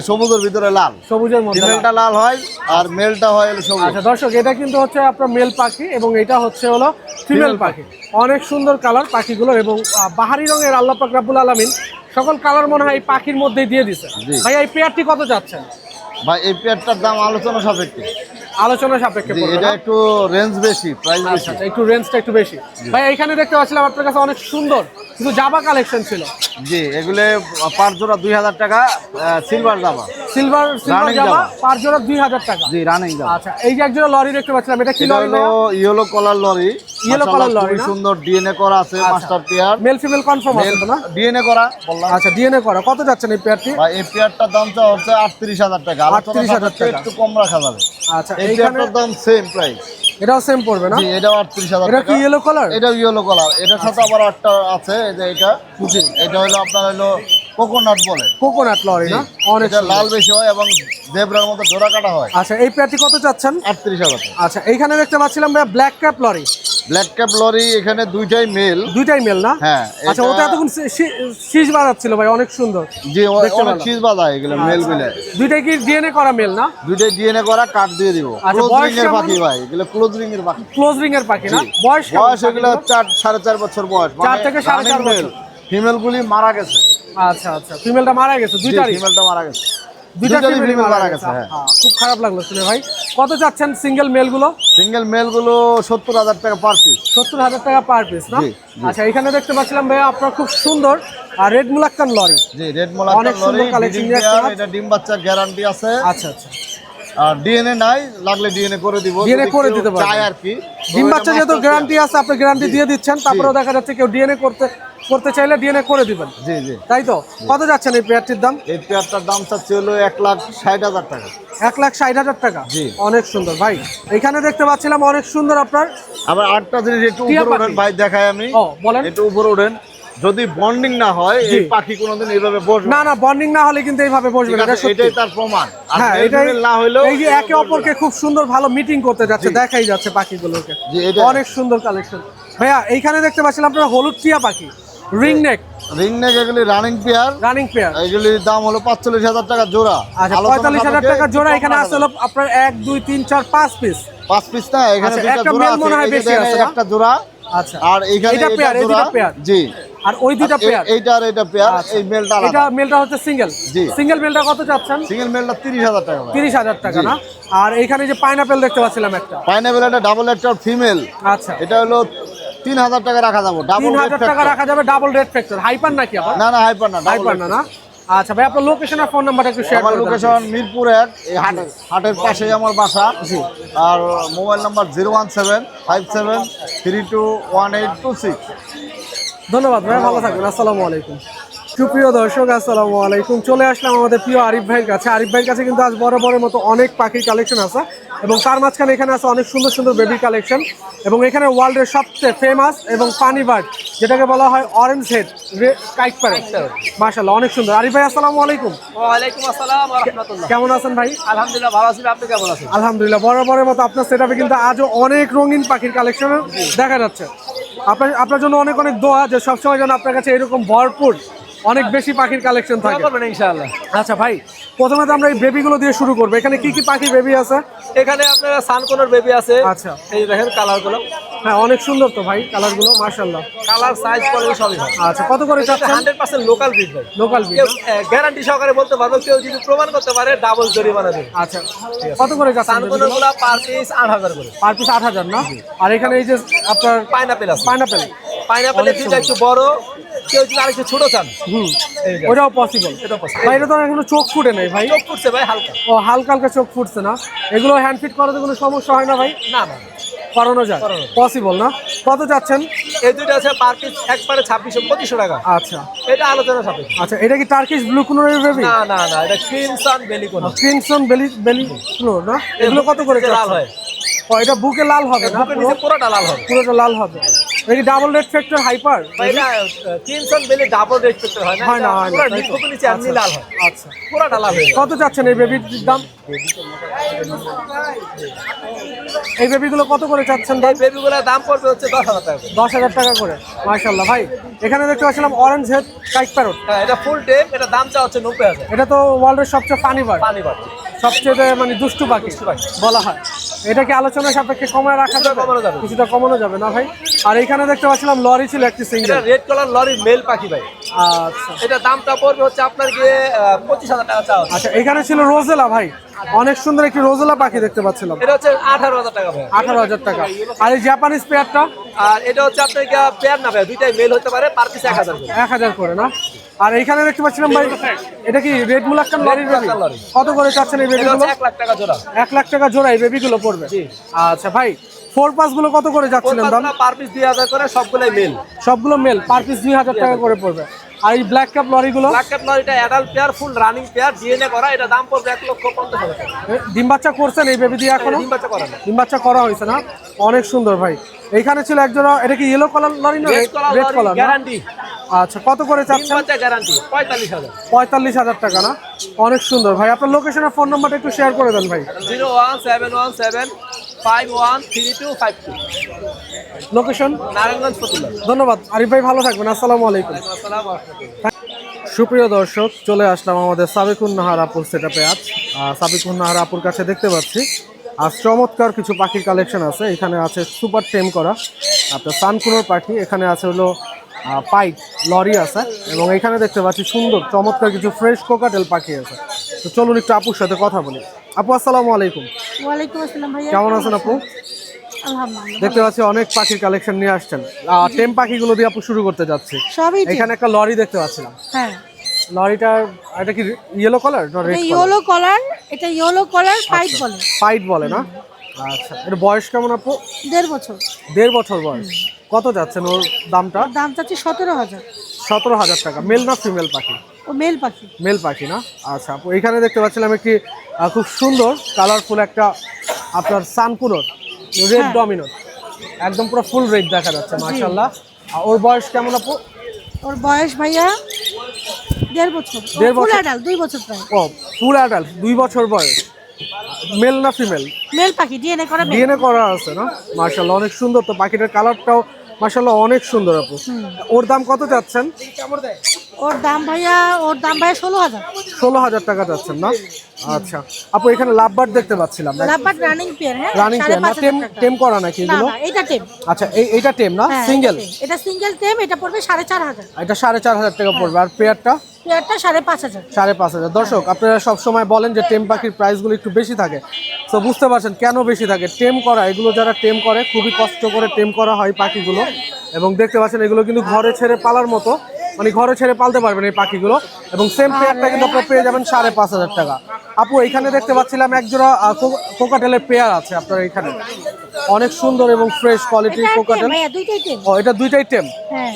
সবুজের ভিতরে লাল, সবুজের মধ্যে ফিমেলটা লাল হয় আর মেলটা হয় হলো সবুজ। আচ্ছা দর্শক, এটা কিন্তু হচ্ছে আপনার মেল পাখি এবং এটা হচ্ছে হলো ফিমেল পাখি। অনেক সুন্দর কালার পাখিগুলোর এবং বাহারি রঙের আল্লাহ পাক রব্বুল আলামিন সকল কালার মনে হয় এই পাখির মধ্যেই দিয়ে দিছে। জি। ভাই এই পেয়ারটি কত যাচ্ছেন? ভাই এই পেয়ারটার দাম আলোচনা সাপেক্ষে। আলোচনা সাপেক্ষে জি, পড়বে এটা না? একটু রেঞ্জ বেশি, প্রাইস বেশি। আচ্ছা, একটু রেঞ্জটা একটু বেশি। ভাই এখানে দেখতে পাচ্ছিলাম আপনার কাছে অনেক সুন্দর কিন্তু জাবা কালেকশন ছিল। জি, এগুলো পার জোড়া 2000 টাকা, সিলভার জামা। সিলভার Running জাবা জামা। পার জোড়া 2000 টাকা। জি, রানিং জামা। আচ্ছা, এই যে একজোড়া লরি দেখতে পাচ্ছিলাম, এটা কি এটা লরি? হলো ইয়েলো কালার লরি। Yellow মাশাআল্লাহ, color লরি খুবই না? সুন্দর, ডিএনএ করা আছে, আচ্ছা। Master pair. Male female confirm আছে তো না? ডিএনএ করা বললাম। আচ্ছা, ডিএনএ করা। কত যাচ্ছেন এই পেয়ারটি? ভাই এই পেয়ারটার দাম চা হচ্ছে 38,000 টাকা, আলোচনা 38,000 সাপেক্ষে টাকা। একটু কম রাখা যাবে। আচ্ছা, এই এইখানে পেয়ারটার দাম সেম প্রাইস। এটাও সেম পড়বে না? জি, এটাও 38,000 এটা টাকা। কি ইয়েলো কালার? এটা ইয়েলো কালার, এটার সাথে আবার একটা আছে, এই যে এটা। জি, এটা হলো আপনার হলো কোকোনাট বলে। কোকোনাট লরি না? অনেক এটা সুন্দর। লাল বেশি হয় এবং জেব্রার মতো জোড়া কাটা হয়। আচ্ছা, এই পেয়ারটি কত চাচ্ছেন? 38,000 টাকা। আচ্ছা, এইখানে দেখতে পাচ্ছিলাম ভাই black cap lorry. Black cap lorry এখানে দুইটাই মেল। দুইটাই মেল না? হ্যাঁ, আচ্ছা, এটা- ওটা এতক্ষণ শীষ বাজাচ্ছিল ভাই, অনেক সুন্দর। জি, দেখতে অনেক ভালো। চিজ বাঁধায় এগুলো মেল গুলো। দুইটাই কি ডিএনএ করা মেল না? দুইটাই ডিএনএ করা, কাট দিয়ে দিব। আচ্ছা, ক্লোজ বয়স রিং এর কেমন? পাখি ভাই, এগুলো ক্লোজ রিং এর পাখি। ক্লোজ রিং এর পাখি না? জি। বয়স কেমন বয়স এগুলো পাখিগুলোর? 4.5 বছর বয়স। 4 থেকে 4.5 বছর। ফিমেল গুলি মারা গেছে। আচ্ছা আচ্ছা, ফিমেলটা মারা গেছে দুইটারই? ফিমেলটা মারা গেছে। দুইটারই দুইটারই female female মারা গেছে, হ্যাঁ। খুব খারাপ লাগলো শুনে ভাই। কত চাচ্ছেন সিঙ্গেল মেল গুলো? সিঙ্গেল মেল গুলো 70,000 টাকা পার পিস। 70,000 টাকা পার পিস না? জি, জি। আচ্ছা, এখানে দেখতে পাচ্ছিলাম ভাই আপনার খুব সুন্দর আর রেড মুলাক্কান লরি। জি, রেড মোলাক্কান অনেক লরি, সুন্দর collection breeding নিয়ে pair, আসছে। এটা ডিম বাচ্চার গ্যারান্টি আছে। আচ্ছা আচ্ছা, আর ডিএনএ নাই, লাগলে ডিএনএ করে দিব। DNA যদি করে কেউ দিতে পারবেন। চায় আর কি। ডিম তো বাচ্চা এটা যেহেতু master গ্যারান্টি আছে, আপনি গ্যারান্টি দিয়ে দিচ্ছেন, তারপরেও দেখা যাচ্ছে কেউ ডিএনএ করতে চাইলে ডিএনএ করে দিবেন। pair। জি, জি। তাই তো? কত যাচ্ছেন এই পেয়ারটির দাম? এই পেয়ারটার দাম চাচ্ছে হলো 1,60,000 টাকা। 1,60,000 টাকা। জি। অনেক সুন্দর ভাই। এখানে দেখতে পাচ্ছিলাম অনেক সুন্দর আপনার। আবার আরেকটা জিনিস একটু টিয়া উপরে পাখি। ওঠেন ভাই, দেখাই আমি। ও, বলেন। একটু উপরে ওঠেন। যদি বন্ডিং না হয়, জি। এই পাখি কোনোদিন এইভাবে বসবে না না, বন্ডিং না হলে কিন্তু এইভাবে বসবে ঠিক না, এটা আছে? সত্যি। এটাই তার প্রমাণ। আর হ্যাঁ, male এটাই। female না হলেও এই যে একে অপরকে খুব সুন্দর ভালো মিটিং করতে যাচ্ছে, দেখাই যাচ্ছে পাখিগুলোকে। জি, এটা- অনেক সুন্দর কালেকশন ভাইয়া। এইখানে দেখতে পাচ্ছিলাম আপনার হলুদ টিয়া পাখি, রিং নেক, রিং নেক, এগুলি রানিং পেয়ার। Running pair. এগুলির দাম হলো 45,000 টাকা জোড়া। আচ্ছা, আলোচনা 45,000 টাকা সাপেক্ষে জোড়া। একটু এখানে কম আছে রাখা হলো আপনার 1 2 3 4 5 পিস। 5 পিস না, এখানে আচ্ছা, দুইটা একটা জোড়া male আছে। মনে হয় এই যে বেশি দেখেন, আছে এই না? একটা জোড়া। আচ্ছা, আর এইখানে এটা পেয়ার, এই দুটো পেয়ার। জি। আর ওই দুইটা আর পেয়ার। এইটা আর এটা পেয়ার, আচ্ছা। এই মেলটা এটা আলাদা। মেলটা হচ্ছে সিঙ্গেল। জি। সিঙ্গেল মেলটা কত চাচ্ছেন? সিঙ্গেল মেলটা 30,000 টাকা ভাই। 30,000 টাকা জি। না? আর এইখানে যে পাইনাপেল দেখতে পাচ্ছিলাম একটা। পাইনাপেল একটা ডাবল একটা ফিমেল, আচ্ছা, এটা হলো 3,000 টাকা রাখা যাবে। ডাবল 3,000 টাকা রাখা যাবে। ডাবল রেড ফ্যাক্টর, হাইপার নাকি আবার? না না, হাইপার না, হাইপার না না? আচ্ছা ভাই, আপনার লোকেশন আর ফোন নাম্বারটা একটু শেয়ার আমার করে দেন। লোকেশন মিরপুর 1, এই হাটের পাশেই আমার বাসা। আর মোবাইল নাম্বার 01757321826। ধন্যবাদ ভাই, ভালো থাকবেন। আসসালামু আলাইকুম। সুপ্রিয় দর্শক, আসসালামু আলাইকুম। চলে আসলাম আমাদের প্রিয় আরিফ ভাইয়ের কাছে। আরিফ ভাইয়ের কাছে কিন্তু আজ বরাবরের মতো অনেক পাখির কালেকশন আছে এবং তার মাঝখানে এখানে আছে অনেক সুন্দর সুন্দর বেবি কালেকশন এবং এখানে ওয়ার্ল্ডের সবচেয়ে ফেমাস এবং ফানি বার্ড, যেটাকে বলা হয় অরেঞ্জ হেড কাইট প্যারট। মাশাআল্লাহ, অনেক সুন্দর। আরিফ ভাই আসসালামু আলাইকুম। ওয়ালাইকুম আসসালাম ওয়া রাহমাতুল্লাহ। কেমন আছেন ভাই? আলহামদুলিল্লাহ ভালো আছি, আপনি কেমন আছেন? আলহামদুলিল্লাহ, বরাবরের মতো আপনার সেটআপে কিন্তু আজও অনেক রঙিন পাখির কালেকশন দেখা যাচ্ছে। আপনার জন্য অনেক অনেক দোয়া যে সবসময় যেন আপনার কাছে এরকম ভরপুর অনেক বেশি পাখির কালেকশন থাকে। করবেন ইনশাআল্লাহ। আচ্ছা ভাই, প্রথমে তো আমরা এই বেবিগুলো দিয়ে শুরু করবো। এখানে কি কি পাখির বেবি আছে? এখানে আপনার সানকোনের বেবি আছে। আচ্ছা, এই দেখেন কালারগুলো, হ্যাঁ অনেক সুন্দর তো ভাই কালারগুলো, মাশাআল্লাহ। কালার সাইজ কোয়ালিটি সবই ভালো। আচ্ছা, কত করে চাচ্ছেন? 100% লোকাল ব্রিড ভাই। লোকাল বিট। কেউ গ্যারান্টি সহকারে বলতে পারবো, কেউ যদি প্রমাণ করতে পারে ডাবল জরিমানা দেবে। আচ্ছা, কত করে চাচ্ছেন? সানকোনরগুলো পার পিস 8,000 করে। পার পিস 8,000 না? আর এখানে এই যে আপনার পাইনাপেল আছে। পাইনাপেল, পাইনাপেলের ফিটা একটু বড়, কেউ যদি আরেকটু ছোট চান এই যে ওটাও পসিবল। এটা possible। ভাই, এটা তো এখনো চোখ ফুটে নেই ভাই। চোখ ফুটছে ভাই হালকা। ও, হালকা হালকা চোখ ফুটছে না? এগুলো হ্যান্ড ফিট করাতে কোনো সমস্যা হয় না ভাই? না না, করানো যায়, পসিবল না? কত চাচ্ছেন? এই দুইটা আছে পার পিস একবারে 2600-2500 টাকা। আচ্ছা এটা আলোচনা সাপেক্ষে। আচ্ছা, এটা কি টার্কিশ ব্লু কোনোর বেবি? না না না, এটা ক্রিমসন বেলি কোন। ক্রিমসন বেলি কোনো না? এগুলো কত করে লাল চাচ্ছেন? হয়, ও, এটা বুকে লাল হবে না? বুকের নিচে পুরোটা লাল হবে। পুরোটা লাল হবে। এটা কি ডাবল রেড ফ্যাক্টর হাইপার? এটা ক্রিমসন বেলি ডাবল রেসপেক্ট হয় না, হয় না, হয় না, পুরো তাই তো? বুকের নিচে এমনি লাল হয়, আচ্ছা, পুরোটা লাল হয়ে যায়। কত চাচ্ছেন এই বেবির দাম? এই বেবিগুলো কত করে চাচ্ছেন দাম? এই বেবিগুলোর দাম পড়বে হচ্ছে 10,000 টাকা। 10,000 টাকা করে। মাশাআল্লাহ ভাই, এখানে দেখতে পাচ্ছিলাম অরেঞ্জ হেড কাইট প্যারট। হ্যাঁ, এটা ফুল টেম, এটা দাম চা হচ্ছে 90,000। এটা তো ওয়ার্ল্ডের সবচেয়ে ফানি বার্ড, পানি বাড়ছে, সবচেয়ে মানে দুষ্টু পাখি বলা হয়। এটা কি আলোচনা সাপেক্ষে কমায় রাখা যাবে? কমানো যাবে। কিছুটা কমানো যাবে না ভাই? আর এখানে দেখতে পাচ্ছিলাম লরি ছিল একটি এটা সিঙ্গেল। রেড কালার লরির মেল পাখি ভাই। আচ্ছা এটা দামটা পড়বে হচ্ছে আপনার গিয়ে 25,000 টাকা চা হচ্ছে। আচ্ছা, এখানে ছিল রোজেলা ভাই, অনেক সুন্দর একটি রোজেলা পাখি দেখতে পাচ্ছিলাম, এটা হচ্ছে 18,000 টাকা ভাই। 18,000 টাকা। আর এই জাপানিজ পেয়ারটা আর এটা হচ্ছে আপনার গিয়ে পেয়ার না ভাই, দুইটাই মেল হতে পারে, পার পিস 1,000 করে। 1000 করে না? আর এইখানে দেখতে পাচ্ছিলাম ভাই, এটা কি রেড মুলাক্কান লরির বেবি? মুলাক্কান লরি। কত করে চাচ্ছেন এই এটা বেবিগুলো? হচ্ছে 1 লাখ টাকা জোড়া। 1 লাখ টাকা জোড়া এই বেবিগুলো পড়বে। জি। আচ্ছা ভাই, 4 পাস গুলো কত করে যাচ্ছিলেন দাম? পার পিস 2,000 করে, সবগুলাই মেল। সবগুলো মেল, পার পিস 2000 টাকা করে পড়বে। আর এই ব্ল্যাক কাপ লরিগুলো ব্ল্যাক ক্যাপ লরিটা adult pair, full running pair, DNA করা, এটা দাম পড়বে 1,50,000 টাকা। ডিম বাচ্চা করছেন এই বেবি দিয়ে এখনো? ডিম বাচ্চা করা না। ডিম বাচ্চা করা হয়েছে না? অনেক সুন্দর ভাই। এইখানে ছিল একজোড়া, এটা কি ইয়েলো কালার লরি না red colour red colour? Guarantee. আচ্ছা, কত করে ডিম চাচ্ছেন? বাচ্চা গ্যারান্টি 45,000। 45,000 টাকা না? অনেক সুন্দর ভাই। আপনার লোকেশন আর ফোন নাম্বারটা একটু শেয়ার করে দেন ভাই। 01717513252। লোকেশন নারায়ণগঞ্জ ফতুল্লা। ধন্যবাদ আরিফ ভাই, ভালো থাকবেন। আসসালামু আলাইকুম। আসসালামু আলাইকুম। সুপ্রিয় দর্শক, চলে আসলাম আমাদের সাবিকুন নাহার আপুর সেটআপে। আজ সাবিকুন নাহার আপুর কাছে দেখতে পাচ্ছি আজ চমৎকার কিছু পাখির কালেকশন আছে। এখানে আছে সুপার টেম করা আপনার সানকুনোর পাখি, এখানে আছে হলো পাইট লরি আছে, এবং এখানে দেখতে পাচ্ছি সুন্দর চমৎকার কিছু ফ্রেশ কোকাটেল পাখি আছে। তো চলুন একটু আপুর সাথে কথা বলি। আপু আসসালামু আলাইকুম। ওয়ালাইকুম আসসালাম ভাইয়া, কেমন আছেন আপু? আলহামদুলিল্লাহ। দেখতে পাচ্ছি অনেক পাখির কালেকশন নিয়ে আসছেন। টেম পাখিগুলো দিয়ে আপু শুরু করতে যাচ্ছি। সবই ঠিক। এখানে একটা লরি দেখতে পাচ্ছিলাম। হ্যাঁ, লরিটার এটা কি ইয়েলো কালার না রেড এটা কালার? ইয়েলো কালার, এটা ইয়েলো কালার পাইপ বলে। পাইট বলে না? আচ্ছা, এর বয়স কেমন আপু? 1.5 বছর। 1.5 বছর বয়স। কত যাচ্ছেন ওর দামটা? ওর দাম চাচ্ছি 17,000। 17,000 টাকা। মেল না ফিমেল পাখি? ও মেল পাখি। মেল পাখি না? আচ্ছা আপু, এখানে দেখতে পাচ্ছিলাম একটি খুব সুন্দর কালারফুল একটা আপনার সানকুনোর রেড হ্যাঁ। ডমিনো, একদম পুরো ফুল রেড দেখা যাচ্ছে মাশাআল্লাহ। ওর বয়স কেমন আপু? ওর বয়স ভাইয়া 1.5 বছর। 1.5 বছর? ফুল অ্যাডাল্ট 2 বছর প্রায়। ও ফুল অ্যাডাল্ট, 2 বছর বয়স। মেল না ফিমেল? মেল পাখি, ডিএনএ করা মেল। ডিএনএ করা আছে না? মাশাআল্লাহ, অনেক সুন্দর। তো পাখিটার কালারটাও মাশাআল্লাহ অনেক সুন্দর আপু। ওর দাম কত চাচ্ছেন? ওর দাম ভাইয়া 16,000। 16,000 টাকা যাচ্ছেন না? আচ্ছা আপু, এখানে লাভবার্ড দেখতে পাচ্ছিলাম। Lovebird running pair. হ্যাঁ, রানিং পেয়ার না? 5,500 টাকা। টেম করা নাকি না এগুলো? না, এটা টেম। আচ্ছা, এইটা টেম না? হ্যাঁ, সিঙ্গেল? এটা সিঙ্গেল টেম, এটা পড়বে 4,500। এটা 4,500 টাকা পড়বে। আর পেয়ারটা? পেয়ারটা 5,500। 5,500। দর্শক, আপনারা সবসময় বলেন যে টেম পাখির প্রাইসগুলো একটু বেশি থাকে, তো বুঝতে পারছেন কেন বেশি থাকে। টেম করা, এগুলো যারা টেম করে খুবই কষ্ট করে টেম করা হয় পাখিগুলো, এবং দেখতে পাচ্ছেন এগুলো কিন্তু ঘরে ছেড়ে পালার মতো, মানে ঘরে ছেড়ে পালতে পারবেন এই পাখিগুলো। এবং সেম পেয়ারটা কিন্তু আপনারা পেয়ে যাবেন 5,500 টাকা। আপু, এখানে দেখতে পাচ্ছিলাম একজোড়া কোকাটেলের পেয়ার আছে আপনার এখানে, অনেক সুন্দর এবং ফ্রেশ কোয়ালিটির এটা কোকাটেল। ভাইয়া দুইটাই টেম। ও, এটা দুইটাই টেম। হ্যাঁ।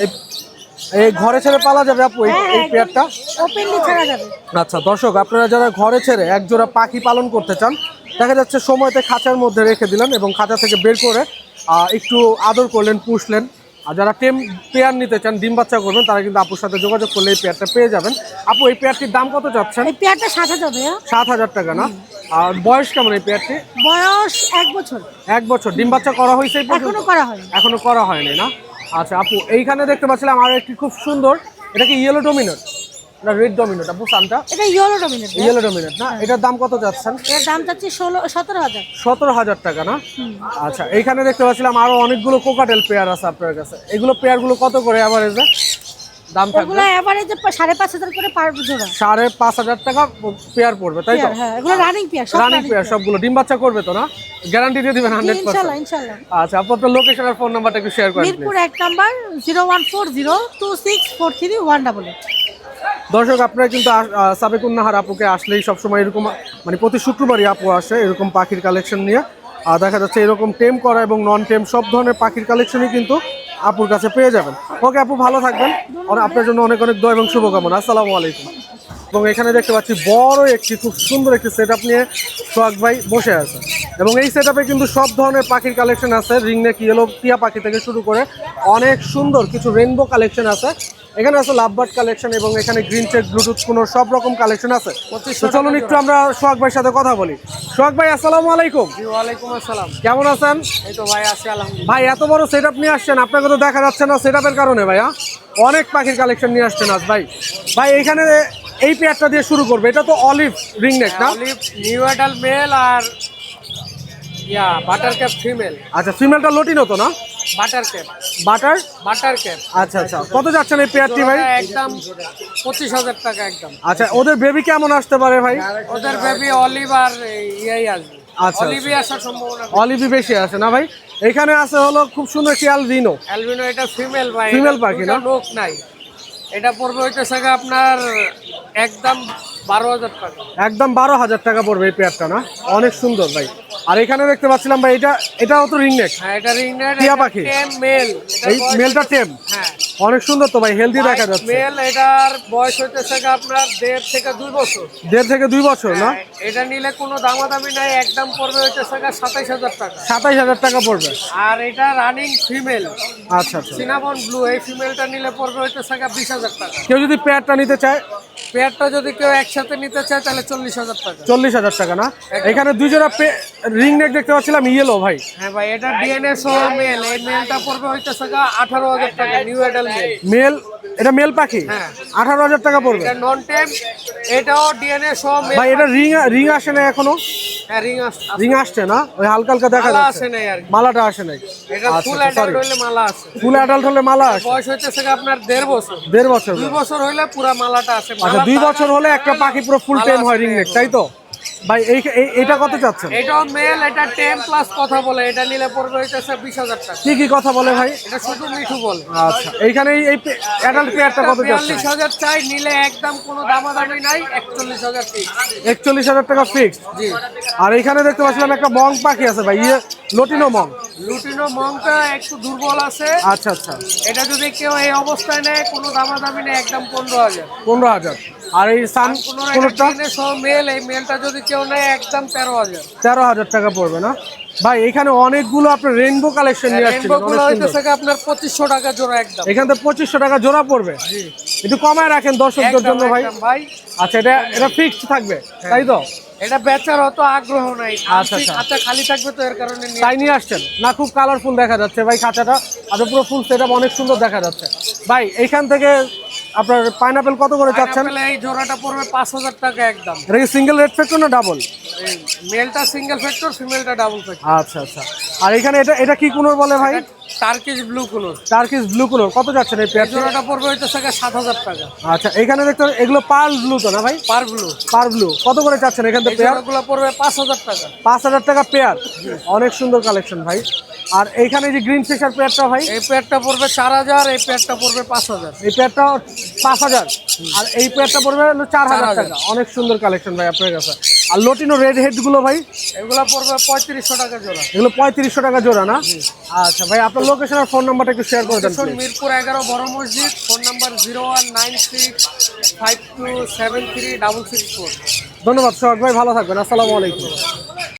এই ঘরে ছেড়ে পালা যাবে আপু এই পেয়ারটা? ওপেনলি ছাড়া যাবে। আচ্ছা দর্শক, আপনারা যারা ঘরে ছেড়ে একজোড়া পাখি পালন করতে চান, দেখা যাচ্ছে সময়তে খাঁচার মধ্যে রেখে দিলেন এবং খাঁচা থেকে বের করে একটু আদর করলেন, পুষলেন। আর যারা টেম পেয়ার নিতে চান, ডিম বাচ্চা করবেন, তারা কিন্তু আপুর সাথে যোগাযোগ করলে এই পেয়ারটা পেয়ে যাবেন। আপু, এই পেয়ারটির দাম কত চাচ্ছেন? এই পেয়ারটা 7,000 ভাইয়া। 7,000 টাকা না? আর বয়স কেমন এই পেয়ারটি? বয়স 1 বছর। 1 বছর। ডিম বাচ্চা করা হয়েছে এই পর্যন্ত? এখনো করা হয়নি। এখনো করা হয়নি না? আচ্ছা আপু, এইখানে দেখতে পাচ্ছিলাম আর একটি খুব সুন্দর, এটা কি ইয়েলো ডমিনেট না রেড ডমিনেট আপু সানটা? এটা ইয়েলো ডমিনেট। ইয়েলো ডমিনেট না? এটার দাম কত যাচ্ছেন? এর দাম চাচ্ছি 17,000। 17,000 টাকা না? আচ্ছা, এইখানে দেখতে পাচ্ছিলাম আরো অনেকগুলো কোকাটেল পেয়ার আছে আপনার কাছে। এগুলো পেয়ারগুলো কত করে এভারেজে দাম থাকবে? এগুলো এভারেজে 5,500 করে পার জোড়া। 5,500 টাকা পেয়ার পড়বে, তাই তো? হ্যাঁ, এগুলো রানিং পেয়ার, সব রানিং পেয়ার সবগুলো। ডিম বাচ্চা করবে তো না? গ্যারান্টি দিয়ে দিবেন 100%? ইনশাআল্লাহ ইনশাআল্লাহ। আচ্ছা আপু, আপনার লোকেশন আর ফোন নাম্বারটা একটু শেয়ার করেন মিরপুর 1 নাম্বার 01402643188। দর্শক, আপনারা কিন্তু সাবেকুন নাহার আপুকে আসলেই সবসময় এরকম, মানে প্রতি শুক্রবারই আপু আসে এরকম পাখির কালেকশন নিয়ে। আর দেখা যাচ্ছে এরকম টেম করা এবং নন টেম সব ধরনের পাখির কালেকশনই কিন্তু আপুর কাছে পেয়ে যাবেন। ওকে আপু, ভালো থাকবেন, আর আপনার জন্য অনেক অনেক দোয়া এবং শুভকামনা। আসসালামু আলাইকুম। এবং এখানে দেখতে পাচ্ছি বড় একটি খুব সুন্দর একটি সেট আপ নিয়ে সোহাগ ভাই বসে আছে, এবং এই সেট আপে কিন্তু সব ধরনের পাখির কালেকশন আছে। রিংনেক, ইয়েলো টিয়া পাখি থেকে শুরু করে অনেক সুন্দর কিছু রেইনবো কালেকশন আছে। এখানে আছে লাভবার্ড কালেকশন এবং এখানে গ্রিন চেক, ব্লুটুথ কোনো সব রকম কালেকশন আছে। তো চলুন একটু আমরা সোহাগ ভাইয়ের সাথে কথা বলি। সোহাগ ভাই, আসসালামু আলাইকুম। ওয়ালাইকুম আসসালাম। কেমন আছেন? এই তো ভাই আছি আলহামদুলিল্লাহ। ভাই এত বড় সেট আপ নিয়ে আসছেন, আপনাকে তো দেখা যাচ্ছে না সেট আপের কারণে ভাইয়া। অনেক পাখির কালেকশন নিয়ে আসছেন আজ ভাই। ভাই এইখানে এই পেয়ারটা দিয়ে শুরু করবে, এটা তো অলিভ রিংনেক না? অলিভ নিউ অ্যাডাল মেল আর বাটার ক্যাপ ফিমেল। আচ্ছা, ফিমেলটা লটিনো তো না? Butter cap. Butter cap. আচ্ছা আচ্ছা, কত যাচ্ছেন এই পেয়ারটি ভাই? একদম 25,000 টাকা একদম। আচ্ছা, ওদের বেবি কেমন আসতে পারে ভাই? ওদের বেবি অলিভ আর ইয়াই আসবে। আচ্ছা, অলিভই আসার সম্ভাবনা। অলিভি বেশি আছে না ভাই? এখানে আছে হলো খুব সুন্দর একটি অ্যালবিনো। অ্যালবিনো এটা ফিমেল ভাই। Female পাখি না? লোক নাই। এটা পড়বে হইতেছে আপনার একদম 12,000 টাকা। একদম 12,000 টাকা পড়বে এই পেয়ারটা না? অনেক সুন্দর ভাই। আর এখানে দেখতে পাচ্ছিলাম ভাই, এটাও তো রিংনেক। হ্যাঁ, এটা রিংনেট টিয়া পাখি। টেম মেল। এই মেলটা টেম। হ্যাঁ, অনেক সুন্দর তো ভাই, হেলদি দেখা যাচ্ছে। মেল। এটার বয়স হইতেছে আপনার 1.5 থেকে 2 বছর। 1.5 থেকে 2 বছর না? এটা নিলে কোনো দামাদামি নাই, একদম পড়বে হইতেছে 27,000 টাকা। 27,000 টাকা পড়বে। আর এটা রানিং ফিমেল আচ্ছা আচ্ছা, সিনামন ব্লু। এই ফিমেলটা নিলে পড়বে হইতেছে 20,000 টাকা। কেউ যদি পেয়ারটা নিতে চায়, পেয়ারটা যদি কেউ একসাথে নিতে চায় তাহলে 40,000 টাকা। 40,000 টাকা না? এখানে দুই জোড়া রিংনেক দেখতে পাচ্ছিলাম ইয়েলো ভাই। হ্যাঁ ভাই, এটা ডিএনএ সহ মেল। এই মেলটা পড়বে হইতেছে 18,000 টাকা, নিউ অ্যাডাল মেল। মেল, এটা মেল পাখি। হ্যাঁ। 18,000 টাকা পড়বে এটা নন টেম, এটাও ডিএনএ সহ মেল। ভাই। এটা রিং আসে না এখনো? হ্যাঁ, রিং আসছে না, ওই হালকা হালকা দেখা মালা যাচ্ছে। আসে নাই আর কি। মালাটা আসে নাই। এটা আচ্ছা, ফুল sorry। অ্যাডাল্ট হইলে মালা আছে। ফুল অ্যাডাল্ট হলে মালা আসে। বয়স হইতেছে আপনার 1.5 বছর। 1.5 বছর। 2 বছর হইলে পুরা মালাটা আছে। আচ্ছা, 2 বছর হলে একটা পাখি পুরো ফুল মালা টেম হয় আসে রিংনেক, এখন। তাই তো ভাই? এইটা কত চাচ্ছেন? এটাও মেল, এটা 10 প্লাস কথা বলে। এটা নিলে পড়বে হইতেছে 20,000 টাকা। কি কি কথা বলে ভাই? এটা শুধু মিঠু বলে। আচ্ছা, এইখানে এই অ্যাডাল্ট পেয়ারটা কত চাচ্ছেন? 42,000 চাই, নিলে একদম কোনো দামাদামি নাই, 41,000 ঠিক। 41,000 টাকা ফিক্সড। জি। আর এখানে দেখতে পাচ্ছিলাম একটা মং পাখি আছে ভাই, লটিনো মং। লুটিনো মংটা একটু দুর্বল আছে। আচ্ছা আচ্ছা, এটা যদি কেউ এই অবস্থায় নেয় কোনো দামাদামি নেই, একদম 15,000। 15,000। আর এই সান কোনটা? সহ মেল। এই মেলটা যদি কেউ নেয় একদম 13,000। 13,000 টাকা পড়বে না ভাই? এখানে অনেকগুলো আপনার রেইনবো কালেকশন নিয়ে আসছেন, রেইনবো গুলো হইতেছে আপনার 2,500 টাকা জোড়া একদম। এখান থেকে 2,500 টাকা জোড়া পড়বে। একটু কমায় রাখেন দর্শকদের জন্য ভাই। একদম ভাই। আচ্ছা, এটা ফিক্সড থাকবে তাই তো? এটা বেচার অত আগ্রহ নাই। আচ্ছা, আচ্ছা। আচ্ছা, খালি থাকবে তো এর কারণে নিয়ে। তাই নিয়ে আসছেন না? খুব কালারফুল দেখা যাচ্ছে ভাই খাঁচাটা, আর পুরো ফুল সেটআপ অনেক সুন্দর দেখা যাচ্ছে ভাই। এইখান থেকে আপনার পাইনাপেল কত করে চাচ্ছেন? পাইনাপেল এই জোড়াটা পড়বে 5,000 টাকা একদম। এটা কি সিঙ্গেল রেড ফ্যাক্টর না ডাবল? মেলটা সিঙ্গেল ফ্যাক্টর, ফিমেলটা ডাবল ফ্যাক্টর। আচ্ছা আচ্ছা। আর এখানে এটা কি কুনোর বলে ভাই? Turkish blue colour. Turkish blue conure কত যাচ্ছেন এই পেয়ার? জোড়াটা পড়বে হইতেছে 7,000 টাকা। আচ্ছা, এখানে দেখতে এগুলো পার্ল ব্লু তো না ভাই? পার ব্লু। পার ব্লু কত করে চাচ্ছেন এখান থেকে পেয়ার? জোড়াগুলো পড়বে 5,000 টাকা। 5,000 টাকা পেয়ার। অনেক সুন্দর কালেকশন ভাই। আর এইখানে যে গ্রিন ফিশার পেয়ারটা ভাই, এই পেয়ারটা পড়বে 4,000, এই পেয়ারটা পড়বে 5,000। এই পেয়ারটা 5,000 আর এই পেয়ারটা পড়বে হলো 4,000 টাকা। অনেক সুন্দর কালেকশন ভাই আপনার কাছে। আর লটিনো রেড হেড গুলো ভাই, এগুলো পড়বে 3,500 টাকা জোড়া। এগুলো 3,500 টাকা জোড়া না? আচ্ছা ভাই, আপনার লোকেশন আর ফোন নাম্বারটা একটু শেয়ার করে দেন please। মিরপুর 11 বড় মসজিদ। Phone number 019652736664। ধন্যবাদ সোহাগ ভাই, ভালো থাকবেন। আসসালামু আলাইকুম।